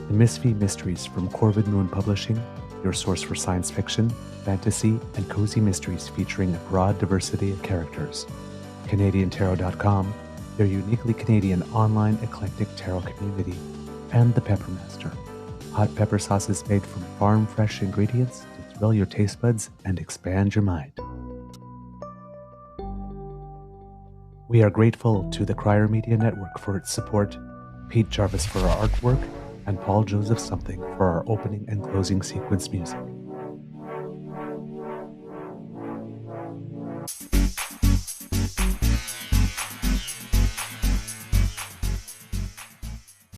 the Misfit Mysteries from Corvid Moon Publishing, your source for science fiction, fantasy, and cozy mysteries featuring a broad diversity of characters, CanadianTarot.com, their uniquely Canadian online eclectic tarot community, and the Peppermaster, hot pepper sauces made from farm-fresh ingredients to thrill your taste buds and expand your mind. We are grateful to the Crier Media Network for its support, Pete Jarvis for our artwork, and Paul Joseph Something for our opening and closing sequence music.